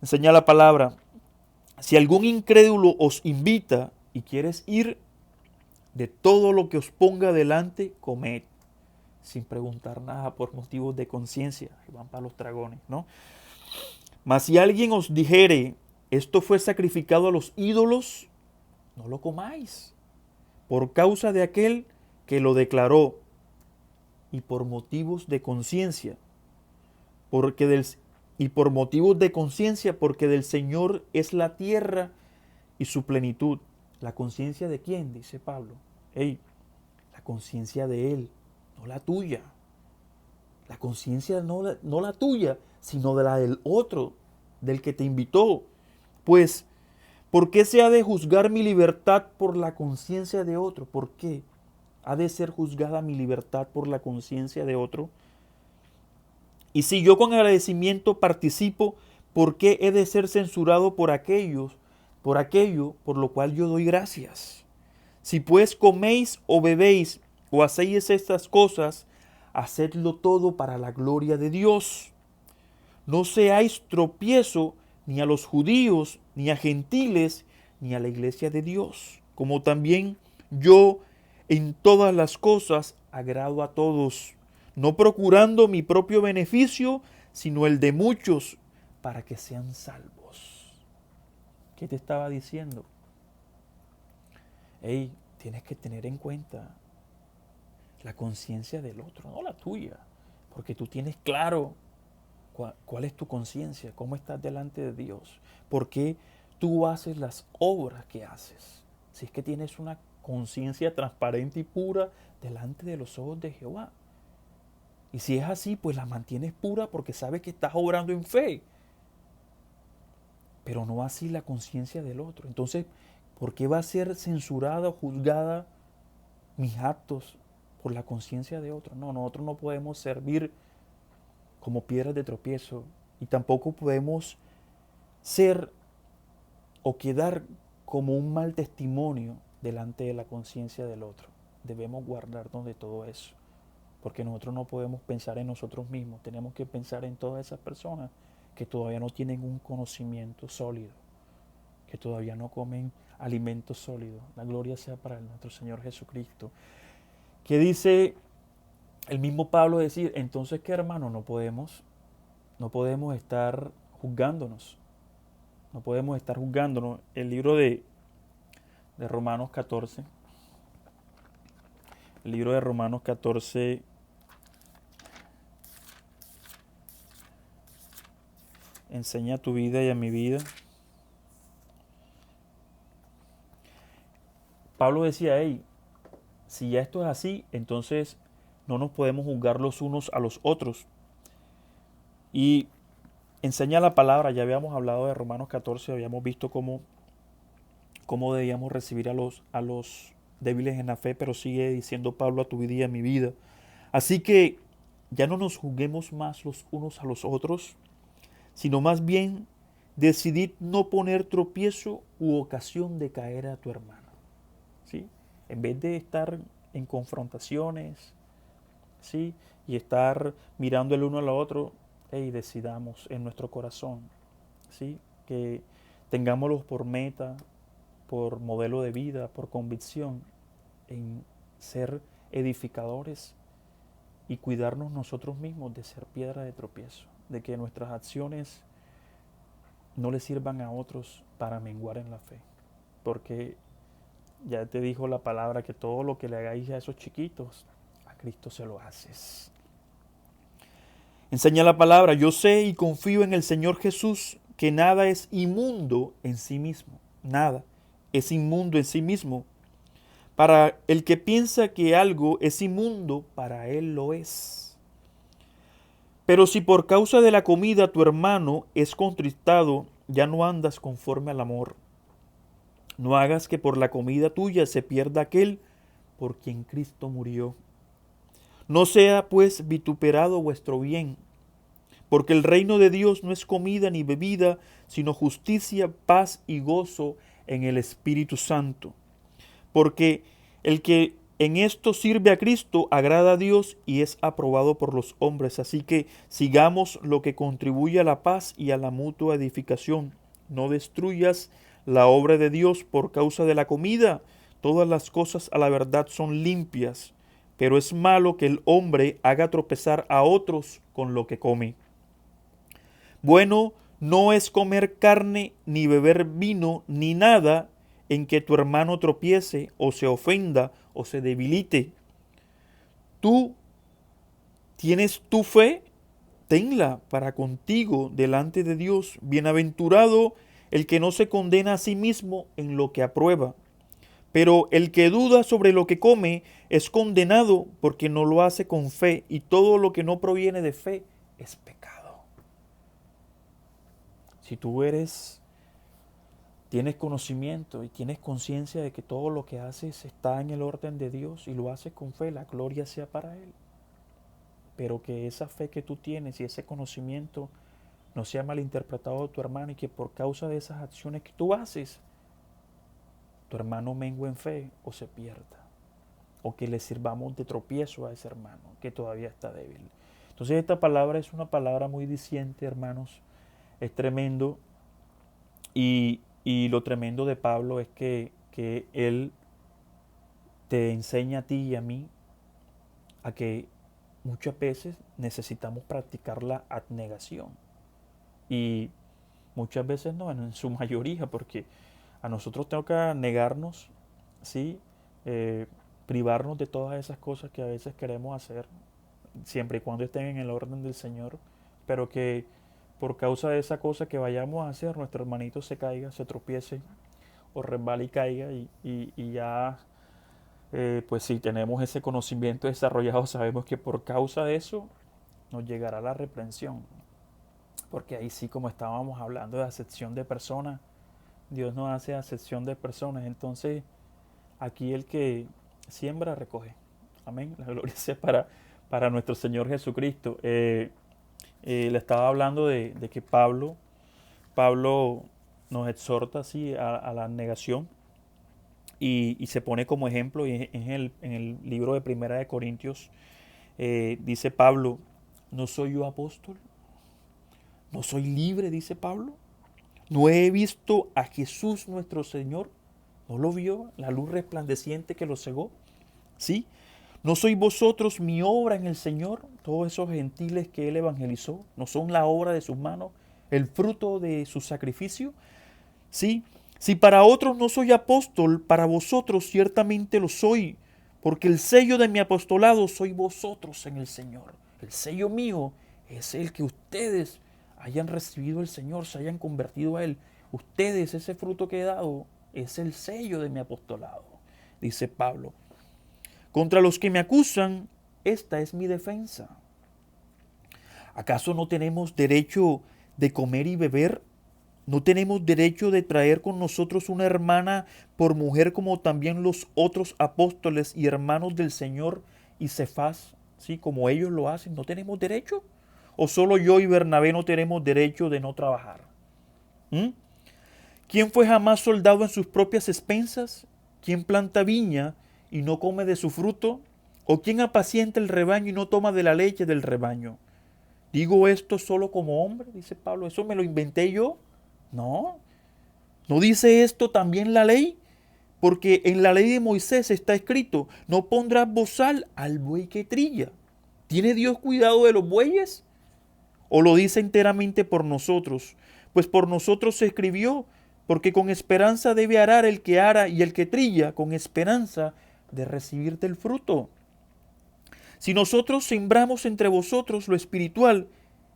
Enseña la palabra. Si algún incrédulo os invita y quieres ir, de todo lo que os ponga delante, comed, sin preguntar nada por motivos de conciencia. Van para los dragones, ¿no? Mas si alguien os dijere, esto fue sacrificado a los ídolos, no lo comáis, por causa de aquel que lo declaró, y por motivos de conciencia, porque del Señor es la tierra y su plenitud. ¿La conciencia de quién? Dice Pablo. La conciencia de Él, no la tuya. La conciencia no la tuya, sino de la del otro, del que te invitó. Pues, ¿por qué se ha de juzgar mi libertad por la conciencia de otro? ¿Por qué ha de ser juzgada mi libertad por la conciencia de otro? Y si yo con agradecimiento participo, ¿por qué he de ser censurado por aquello por lo cual yo doy gracias? Si pues coméis o bebéis o hacéis estas cosas, hacedlo todo para la gloria de Dios. No seáis tropiezo ni a los judíos, ni a gentiles, ni a la iglesia de Dios, como también yo en todas las cosas agrado a todos, no procurando mi propio beneficio, sino el de muchos, para que sean salvos. ¿Qué te estaba diciendo? Tienes que tener en cuenta la conciencia del otro, no la tuya, porque tú tienes claro cuál es tu conciencia, cómo estás delante de Dios, por qué tú haces las obras que haces. Si es que tienes una conciencia transparente y pura delante de los ojos de Jehová. Y si es así, pues la mantienes pura porque sabes que estás obrando en fe. pero no así la conciencia del otro. Entonces, ¿por qué va a ser censurada o juzgada mis actos por la conciencia de otro? No, nosotros no podemos servir como piedras de tropiezo y tampoco podemos ser o quedar como un mal testimonio delante de la conciencia del otro. Debemos guardarnos de todo eso, porque nosotros no podemos pensar en nosotros mismos, tenemos que pensar en todas esas personas que todavía no tienen un conocimiento sólido, que todavía no comen alimentos sólidos. La gloria sea para nuestro Señor Jesucristo. Que dice el mismo Pablo decir, entonces qué, hermano, no podemos estar juzgándonos. No podemos estar juzgándonos. El libro de Romanos 14. El libro de Romanos 14 enseña a tu vida y a mi vida. Pablo decía, hey, si ya esto es así, entonces no nos podemos juzgar los unos a los otros. Y enseña la palabra, ya habíamos hablado de Romanos 14, habíamos visto cómo debíamos recibir a los débiles en la fe, pero sigue diciendo Pablo a tu vida y a mi vida. Así que ya no nos juzguemos más los unos a los otros, sino más bien decidid no poner tropiezo u ocasión de caer a tu hermano. ¿Sí? En vez de estar en confrontaciones, ¿sí? Y estar mirando el uno al otro, hey, decidamos en nuestro corazón, ¿sí? Que tengámoslos por meta, por modelo de vida, por convicción, en ser edificadores y cuidarnos nosotros mismos de ser piedra de tropiezo, de que nuestras acciones no le sirvan a otros para menguar en la fe. Porque ya te dijo la palabra que todo lo que le hagáis a esos chiquitos, a Cristo se lo haces. Enseña la palabra, yo sé y confío en el Señor Jesús que nada es inmundo en sí mismo. Nada es inmundo en sí mismo. Para el que piensa que algo es inmundo, para él lo es. Pero si por causa de la comida tu hermano es contristado, ya no andas conforme al amor. No hagas que por la comida tuya se pierda aquel por quien Cristo murió. No sea pues vituperado vuestro bien, porque el reino de Dios no es comida ni bebida, sino justicia, paz y gozo en el Espíritu Santo. Porque el que en esto sirve a Cristo agrada a Dios y es aprobado por los hombres. Así que sigamos lo que contribuye a la paz y a la mutua edificación. No destruyas la obra de Dios por causa de la comida. Todas las cosas a la verdad son limpias, pero es malo que el hombre haga tropezar a otros con lo que come. Bueno no es comer carne, ni beber vino, ni nada en que tu hermano tropiece, o se ofenda, o se debilite. Tú tienes tu fe, tenla para contigo delante de Dios. Bienaventurado el que no se condena a sí mismo en lo que aprueba. Pero el que duda sobre lo que come es condenado porque no lo hace con fe, y todo lo que no proviene de fe es pecado. Si tú tienes conocimiento y tienes conciencia de que todo lo que haces está en el orden de Dios y lo haces con fe, la gloria sea para Él. Pero que esa fe que tú tienes y ese conocimiento no sea malinterpretado de tu hermano, y que por causa de esas acciones que tú haces, tu hermano mengue en fe o se pierda, o que le sirvamos de tropiezo a ese hermano que todavía está débil. Entonces esta palabra es una palabra muy diciente, hermanos, es tremendo. Y lo tremendo de Pablo es que él te enseña a ti y a mí a que muchas veces necesitamos practicar la abnegación. Y muchas veces no, en su mayoría, porque a nosotros toca negarnos, ¿sí? Eh, privarnos de todas esas cosas que a veces queremos hacer, siempre y cuando estén en el orden del Señor, pero que por causa de esa cosa que vayamos a hacer, nuestro hermanito se caiga, se tropiece o resbale y caiga, y ya, pues si tenemos ese conocimiento desarrollado, sabemos que por causa de eso nos llegará la reprensión. porque ahí sí, como estábamos hablando de acepción de personas, Dios no hace acepción de personas. Entonces, aquí el que siembra, recoge. Amén. La gloria sea para nuestro Señor Jesucristo. Le estaba hablando de que Pablo nos exhorta así a la negación y se pone como ejemplo y en el libro de Primera de Corintios. Dice Pablo, ¿no soy yo apóstol? ¿No soy libre? Dice Pablo. ¿No he visto a Jesús nuestro Señor? ¿No lo vio? La luz resplandeciente que lo cegó. ¿Sí? ¿No sois vosotros mi obra en el Señor? Todos esos gentiles que Él evangelizó, ¿no son la obra de sus manos, el fruto de su sacrificio? ¿Sí? Si para otros no soy apóstol, para vosotros ciertamente lo soy, porque el sello de mi apostolado sois vosotros en el Señor. El sello mío es el que ustedes hayan recibido el Señor, se hayan convertido a Él. Ustedes, ese fruto que he dado, es el sello de mi apostolado, dice Pablo. Contra los que me acusan, esta es mi defensa. ¿Acaso no tenemos derecho de comer y beber? ¿No tenemos derecho de traer con nosotros una hermana por mujer como también los otros apóstoles y hermanos del Señor y Cefas, ¿sí? Como ellos lo hacen? ¿No tenemos derecho? ¿O solo yo y Bernabé no tenemos derecho de no trabajar? ¿Mm? ¿Quién fue jamás soldado en sus propias expensas? ¿Quién planta viña y no come de su fruto? ¿O quién apacienta el rebaño y no toma de la leche del rebaño? ¿Digo esto solo como hombre? Dice Pablo. ¿Eso me lo inventé yo? No. ¿No dice esto también la ley? Porque en la ley de Moisés está escrito, no pondrás bozal al buey que trilla. ¿Tiene Dios cuidado de los bueyes? ¿O lo dice enteramente por nosotros? Pues por nosotros se escribió, porque con esperanza debe arar el que ara y el que trilla, con esperanza de recibir del fruto. Si nosotros sembramos entre vosotros lo espiritual,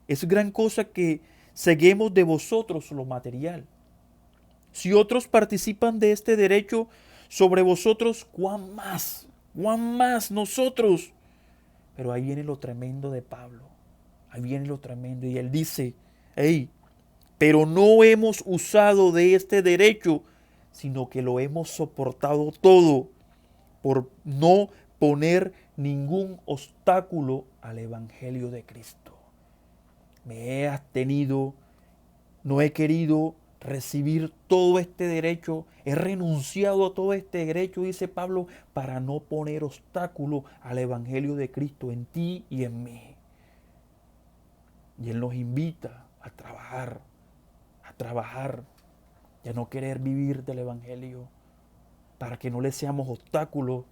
es gran cosa que seguemos de vosotros lo material. Si otros participan de este derecho sobre vosotros, cuán más nosotros. Pero ahí viene lo tremendo de Pablo. Ahí viene lo tremendo. Y él dice, hey, pero no hemos usado de este derecho, sino que lo hemos soportado todo por no poner ningún obstáculo al Evangelio de Cristo. Me he abstenido, no he querido recibir todo este derecho, he renunciado a todo este derecho, dice Pablo, para no poner obstáculo al Evangelio de Cristo en ti y en mí. Y Él nos invita a trabajar y a no querer vivir del Evangelio, para que no le seamos obstáculos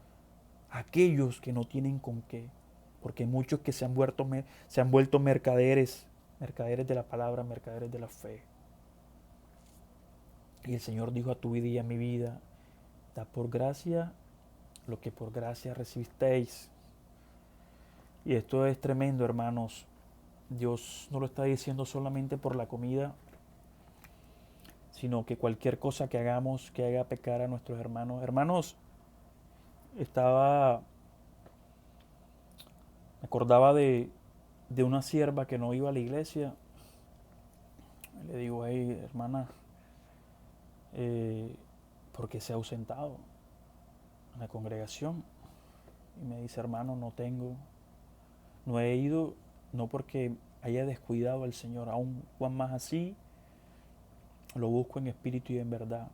a aquellos que no tienen con qué. Porque muchos que se han vuelto mercaderes de la palabra, mercaderes de la fe. Y el Señor dijo a tu vida y a mi vida, da por gracia lo que por gracia recibisteis. Y esto es tremendo, hermanos. Dios no lo está diciendo solamente por la comida, sino que cualquier cosa que hagamos que haga pecar a nuestros hermanos. Hermanos, me acordaba de una sierva que no iba a la iglesia. Le digo, hey, hermana, ¿por qué se ha ausentado en la congregación? Y me dice, hermano, no he ido, no porque haya descuidado al Señor, aún Juan más así, lo busco en espíritu y en verdad.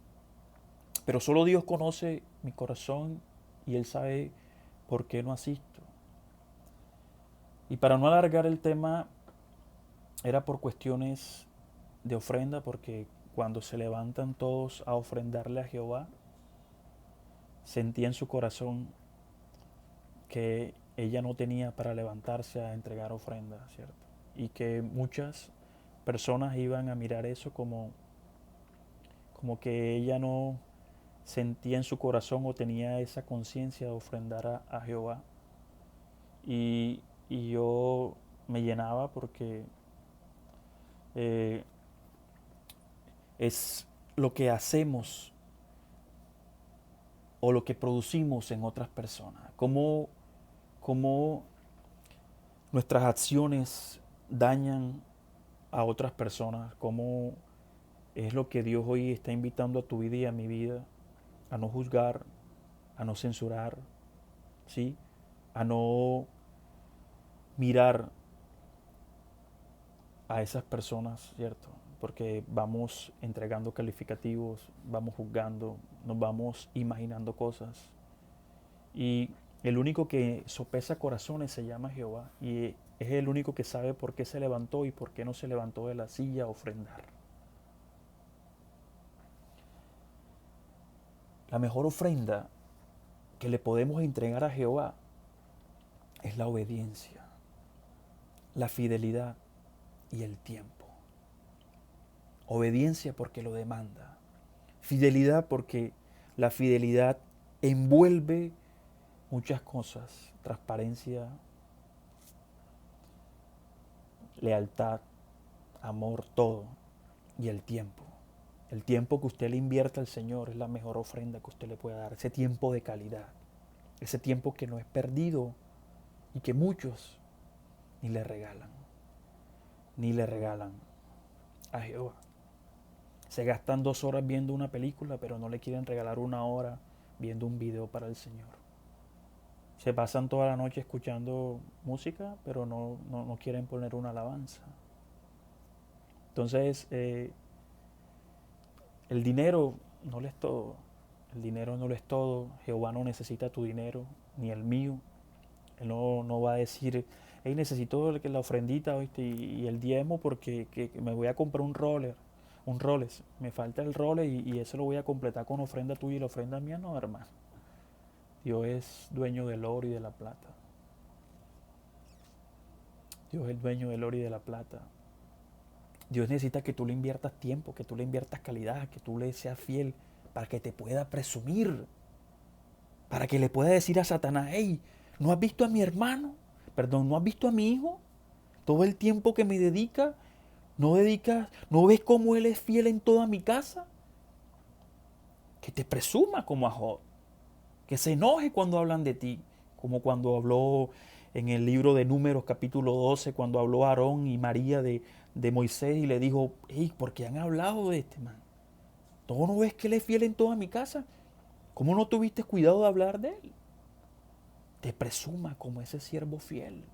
Pero solo Dios conoce mi corazón y Él sabe por qué no asisto. Y para no alargar el tema, era por cuestiones de ofrenda, porque cuando se levantan todos a ofrendarle a Jehová, sentía en su corazón que ella no tenía para levantarse a entregar ofrenda, ¿cierto? Y que muchas personas iban a mirar eso como que ella no sentía en su corazón o tenía esa conciencia de ofrendar a Jehová. Y yo me llenaba porque eh, es lo que hacemos o lo que producimos en otras personas. Cómo nuestras acciones dañan a otras personas, cómo es lo que Dios hoy está invitando a tu vida y a mi vida, a no juzgar, a no censurar, ¿sí? A no mirar a esas personas, ¿cierto? Porque vamos entregando calificativos, vamos juzgando, nos vamos imaginando cosas. Y el único que sopesa corazones se llama Jehová. Y es el único que sabe por qué se levantó y por qué no se levantó de la silla a ofrendar. La mejor ofrenda que le podemos entregar a Jehová es la obediencia, la fidelidad y el tiempo. Obediencia porque lo demanda. Fidelidad porque la fidelidad envuelve muchas cosas. Transparencia, lealtad, amor, todo. Y el tiempo. El tiempo que usted le invierta al Señor es la mejor ofrenda que usted le puede dar. Ese tiempo de calidad. Ese tiempo que no es perdido y que muchos ni le regalan. Ni le regalan a Jehová. Se gastan 2 horas viendo una película, pero no le quieren regalar 1 hora viendo un video para el Señor. Se pasan toda la noche escuchando música, pero no quieren poner una alabanza. Entonces, el dinero no lo es todo. El dinero no lo es todo. Jehová no necesita tu dinero, ni el mío. Él no va a decir, hey, necesito la ofrendita, ¿oíste? Y el diezmo porque que me voy a comprar un Rolex. Me falta el Rolex y eso lo voy a completar con ofrenda tuya y la ofrenda mía. No, hermano. Dios es dueño del oro y de la plata. Dios es el dueño del oro y de la plata. Dios necesita que tú le inviertas tiempo, que tú le inviertas calidad, que tú le seas fiel para que te pueda presumir. Para que le pueda decir a Satanás, hey, ¿no has visto a mi hermano? Perdón, ¿no has visto a mi hijo? Todo el tiempo que me dedica, ¿no ves cómo él es fiel en toda mi casa? Que te presuma como a Job. Que se enoje cuando hablan de ti, como cuando habló en el libro de Números capítulo 12, cuando habló Aarón y María de Moisés y le dijo, hey, ¿por qué han hablado de este man? ¿Tú no ves que él es fiel en toda mi casa? ¿Cómo no tuviste cuidado de hablar de él? Te presuma como ese siervo fiel.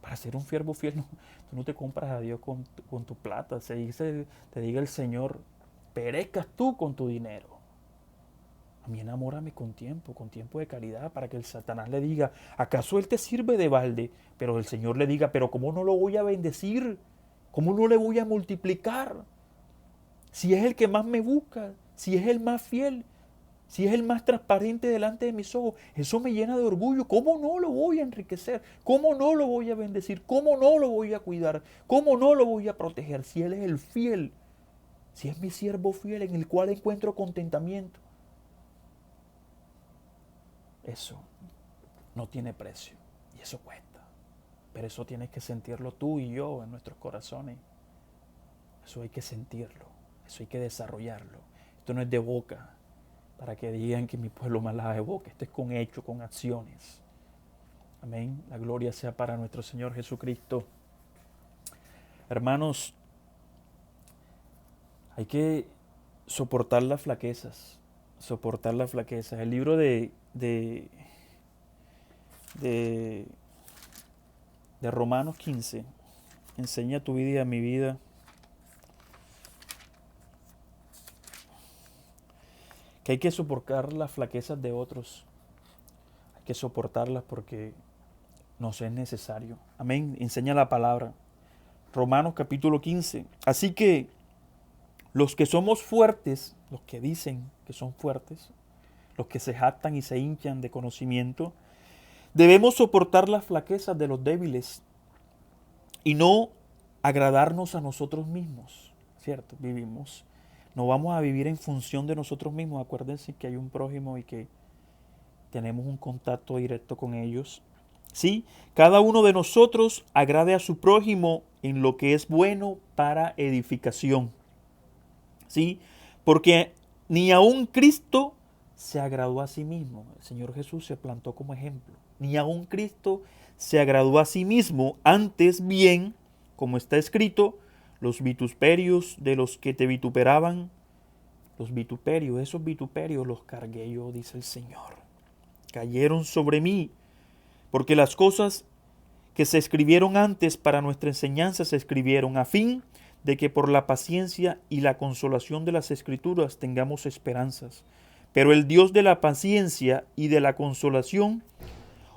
Para ser un siervo fiel, tú no te compras a Dios con tu plata. Te diga el Señor, perezcas tú con tu dinero. A mí enamórame con tiempo de calidad, para que el Satanás le diga, ¿acaso él te sirve de balde? Pero el Señor le diga, pero ¿cómo no lo voy a bendecir? ¿Cómo no le voy a multiplicar? Si es el que más me busca, si es el más fiel, si es el más transparente delante de mis ojos, eso me llena de orgullo. ¿Cómo no lo voy a enriquecer? ¿Cómo no lo voy a bendecir? ¿Cómo no lo voy a cuidar? ¿Cómo no lo voy a proteger? Si Él es el fiel, si es mi siervo fiel en el cual encuentro contentamiento. Eso no tiene precio y eso cuesta. Pero eso tienes que sentirlo tú y yo en nuestros corazones. Eso hay que sentirlo, eso hay que desarrollarlo. Esto no es de boca, para que digan que mi pueblo me la de boca. Esto es con hechos, con acciones. Amén. La gloria sea para nuestro Señor Jesucristo. Hermanos, hay que soportar las flaquezas. Soportar las flaquezas. El libro de Romanos 15 enseña tu vida y a mi vida que hay que soportar las flaquezas de otros. Hay que soportarlas porque nos es necesario. Amén. Enseña la palabra. Romanos capítulo 15. Así que los que somos fuertes, los que dicen que son fuertes, los que se jactan y se hinchan de conocimiento, debemos soportar las flaquezas de los débiles y no agradarnos a nosotros mismos, ¿cierto? No vamos a vivir en función de nosotros mismos. Acuérdense que hay un prójimo y que tenemos un contacto directo con ellos. ¿Sí? Cada uno de nosotros agrade a su prójimo en lo que es bueno para edificación. ¿Sí? Porque ni aun Cristo se agradó a sí mismo. El Señor Jesús se plantó como ejemplo. Ni aun Cristo se agradó a sí mismo, antes bien como está escrito, los vituperios de los que te vituperaban, esos vituperios los cargué yo, dice el Señor. Cayeron sobre mí, porque las cosas que se escribieron antes para nuestra enseñanza se escribieron a fin de que por la paciencia y la consolación de las Escrituras tengamos esperanzas. Pero el Dios de la paciencia y de la consolación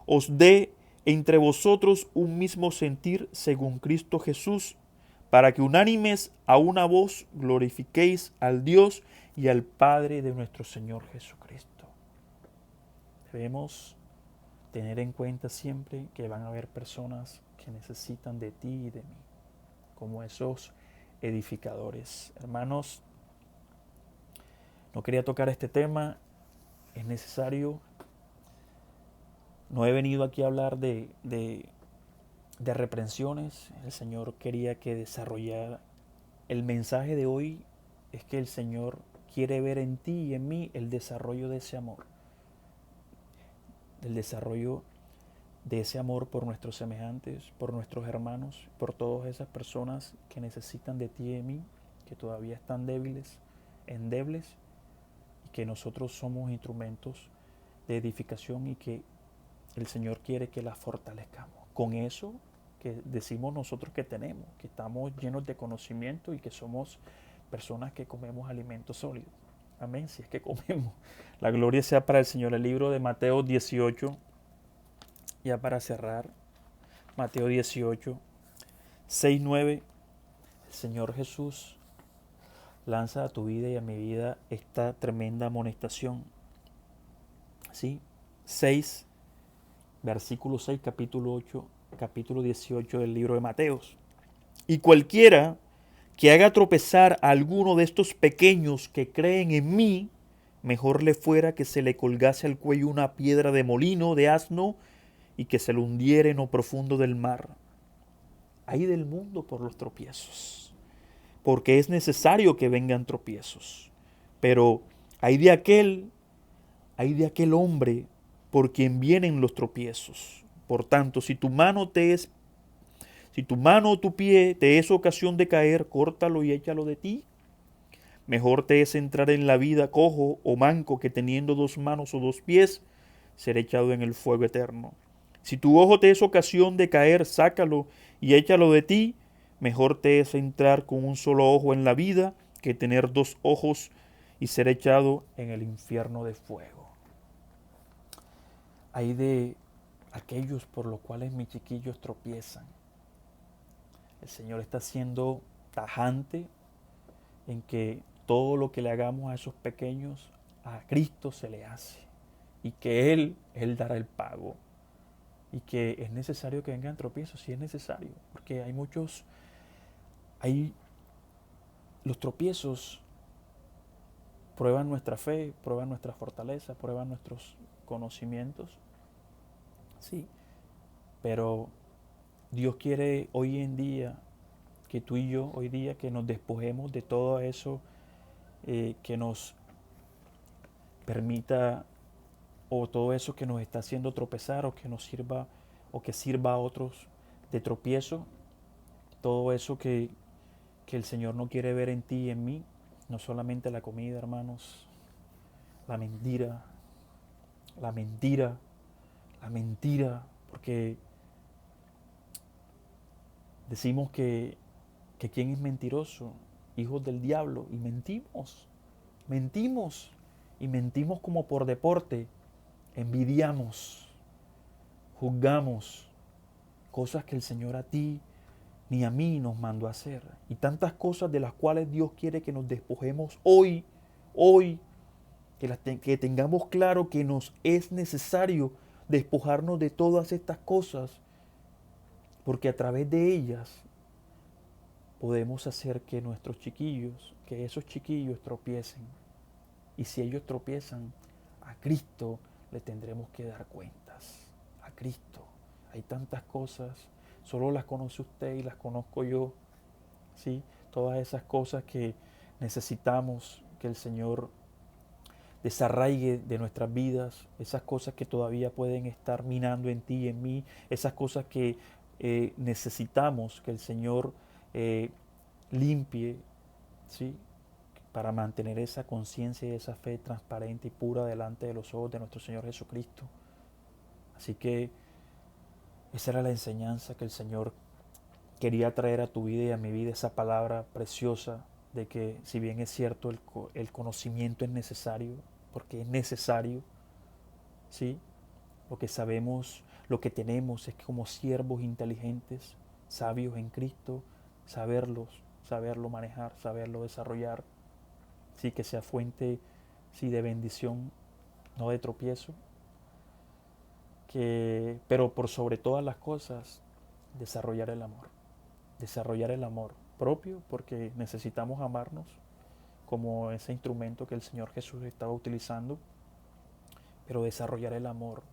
os dé entre vosotros un mismo sentir según Cristo Jesús, para que unánimes a una voz glorifiquéis al Dios y al Padre de nuestro Señor Jesucristo. Debemos tener en cuenta siempre que van a haber personas que necesitan de ti y de mí, como esos edificadores. Hermanos, no quería tocar este tema, es necesario. No he venido aquí a hablar de reprensiones. El Señor quería que desarrollara. El mensaje de hoy es que el Señor quiere ver en ti y en mí el desarrollo de ese amor. El desarrollo de ese amor por nuestros semejantes, por nuestros hermanos, por todas esas personas que necesitan de ti y de mí, que todavía están débiles, endebles, y que nosotros somos instrumentos de edificación y que el Señor quiere que las fortalezcamos. Con eso que decimos nosotros que tenemos, que estamos llenos de conocimiento y que somos personas que comemos alimentos sólidos. Amén, si es que comemos. La gloria sea para el Señor. El libro de Mateo 18, ya para cerrar, Mateo 18, 6, 9, el Señor Jesús lanza a tu vida y a mi vida esta tremenda amonestación. ¿Sí? 6, versículo 6, capítulo 18 del libro de Mateos. Y cualquiera que haga tropezar a alguno de estos pequeños que creen en mí, mejor le fuera que se le colgase al cuello una piedra de molino de asno y que se lo hundiera en lo profundo del mar. Ay del mundo por los tropiezos, porque es necesario que vengan tropiezos. Pero hay de aquel hombre por quien vienen los tropiezos. Por tanto, si tu mano o tu pie te es ocasión de caer, córtalo y échalo de ti. Mejor te es entrar en la vida cojo o manco que teniendo 2 manos o 2 pies, ser echado en el fuego eterno. Si tu ojo te es ocasión de caer, sácalo y échalo de ti. Mejor te es entrar con un solo ojo en la vida que tener 2 ojos y ser echado en el infierno de fuego. Hay de aquellos por los cuales mis chiquillos tropiezan. El Señor está siendo tajante en que todo lo que le hagamos a esos pequeños, a Cristo se le hace. Y que Él dará el pago. Y que es necesario que vengan tropiezos, sí es necesario. Porque los tropiezos prueban nuestra fe, prueban nuestra fortaleza, prueban nuestros conocimientos. Sí, pero Dios quiere hoy en día que tú y yo, hoy día, que nos despojemos de todo eso que nos permita, o todo eso que nos está haciendo tropezar, o que nos sirva, o que sirva a otros de tropiezo, todo eso que el Señor no quiere ver en ti y en mí, no solamente la comida, hermanos, la mentira, la mentira, la mentira, porque decimos que quién es mentiroso, hijos del diablo, y mentimos como por deporte, envidiamos, juzgamos cosas que el Señor a ti ni a mí nos mandó a hacer, y tantas cosas de las cuales Dios quiere que nos despojemos hoy, que tengamos claro que nos es necesario despojarnos de todas estas cosas, porque a través de ellas podemos hacer que que esos chiquillos tropiecen. Y si ellos tropiezan, a Cristo le tendremos que dar cuentas. A Cristo. Hay tantas cosas, solo las conoce usted y las conozco yo. ¿Sí? Todas esas cosas que necesitamos que el Señor desarraigue de nuestras vidas, esas cosas que todavía pueden estar minando en ti y en mí, esas cosas que necesitamos que el Señor limpie, ¿sí? Para mantener esa conciencia y esa fe transparente y pura delante de los ojos de nuestro Señor Jesucristo. Así que esa era la enseñanza que el Señor quería traer a tu vida y a mi vida, esa palabra preciosa de que si bien es cierto el conocimiento es necesario, porque es necesario, ¿sí? Lo que sabemos, lo que tenemos es que como siervos inteligentes, sabios en Cristo, saberlo manejar, saberlo desarrollar, sí, que sea fuente, sí, de bendición, no de tropiezo, pero por sobre todas las cosas, desarrollar el amor propio, porque necesitamos amarnos como ese instrumento que el Señor Jesús estaba utilizando, pero desarrollar el amor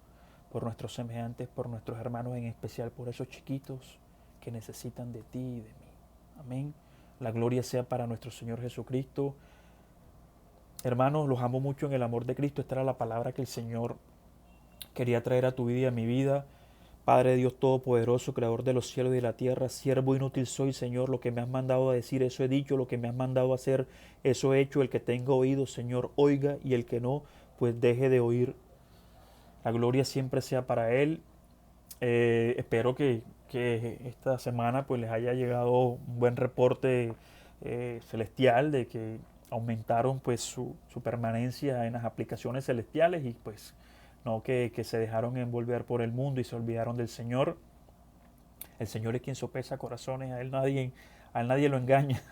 por nuestros semejantes, por nuestros hermanos, en especial por esos chiquitos que necesitan de ti y de mí. Amén. La gloria sea para nuestro Señor Jesucristo. Hermanos, los amo mucho en el amor de Cristo. Esta era la palabra que el Señor quería traer a tu vida y a mi vida. Padre Dios Todopoderoso, Creador de los cielos y de la tierra, siervo inútil soy, Señor, lo que me has mandado a decir, eso he dicho, lo que me has mandado a hacer, eso he hecho, el que tenga oído, Señor, oiga, y el que no, pues deje de oír. La gloria siempre sea para Él. Espero que esta semana pues les haya llegado un buen reporte celestial de que aumentaron pues su permanencia en las aplicaciones celestiales y pues no que se dejaron envolver por el mundo y se olvidaron del Señor. El Señor es quien sopesa corazones, a él nadie lo engaña.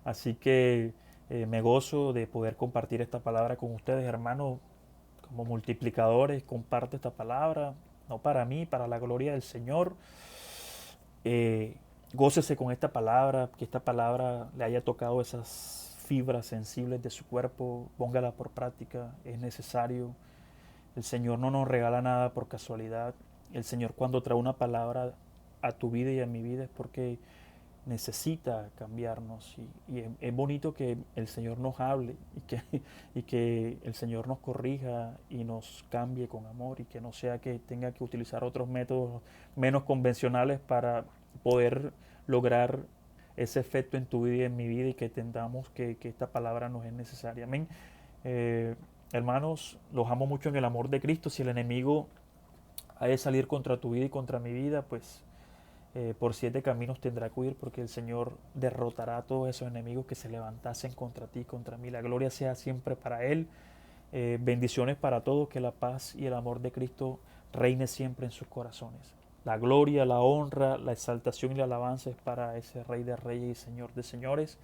Así que me gozo de poder compartir esta palabra con ustedes, hermanos, como multiplicadores. Comparte esta palabra, no para mí, para la gloria del Señor. Eh, Gócese con esta palabra, que esta palabra le haya tocado esas fibras sensibles de su cuerpo, póngala por práctica, es necesario. El Señor no nos regala nada por casualidad. El Señor cuando trae una palabra a tu vida y a mi vida es porque necesita cambiarnos y es bonito que el Señor nos hable y que el Señor nos corrija y nos cambie con amor y que no sea que tenga que utilizar otros métodos menos convencionales para poder lograr ese efecto en tu vida y en mi vida y que entendamos que esta palabra nos es necesaria. Amén. Eh, Hermanos, los amo mucho en el amor de Cristo. Si el enemigo ha de salir contra tu vida y contra mi vida, pues por 7 caminos tendrá que huir, porque el Señor derrotará a todos esos enemigos que se levantasen contra ti, contra mí. La gloria sea siempre para Él. Bendiciones para todos, que la paz y el amor de Cristo reine siempre en sus corazones. La gloria, la honra, la exaltación y la alabanza es para ese Rey de Reyes y Señor de Señores,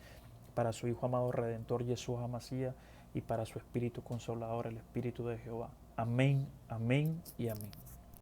para su Hijo amado Redentor Jesús Amasía y para su Espíritu Consolador, el Espíritu de Jehová. Amén, amén y amén.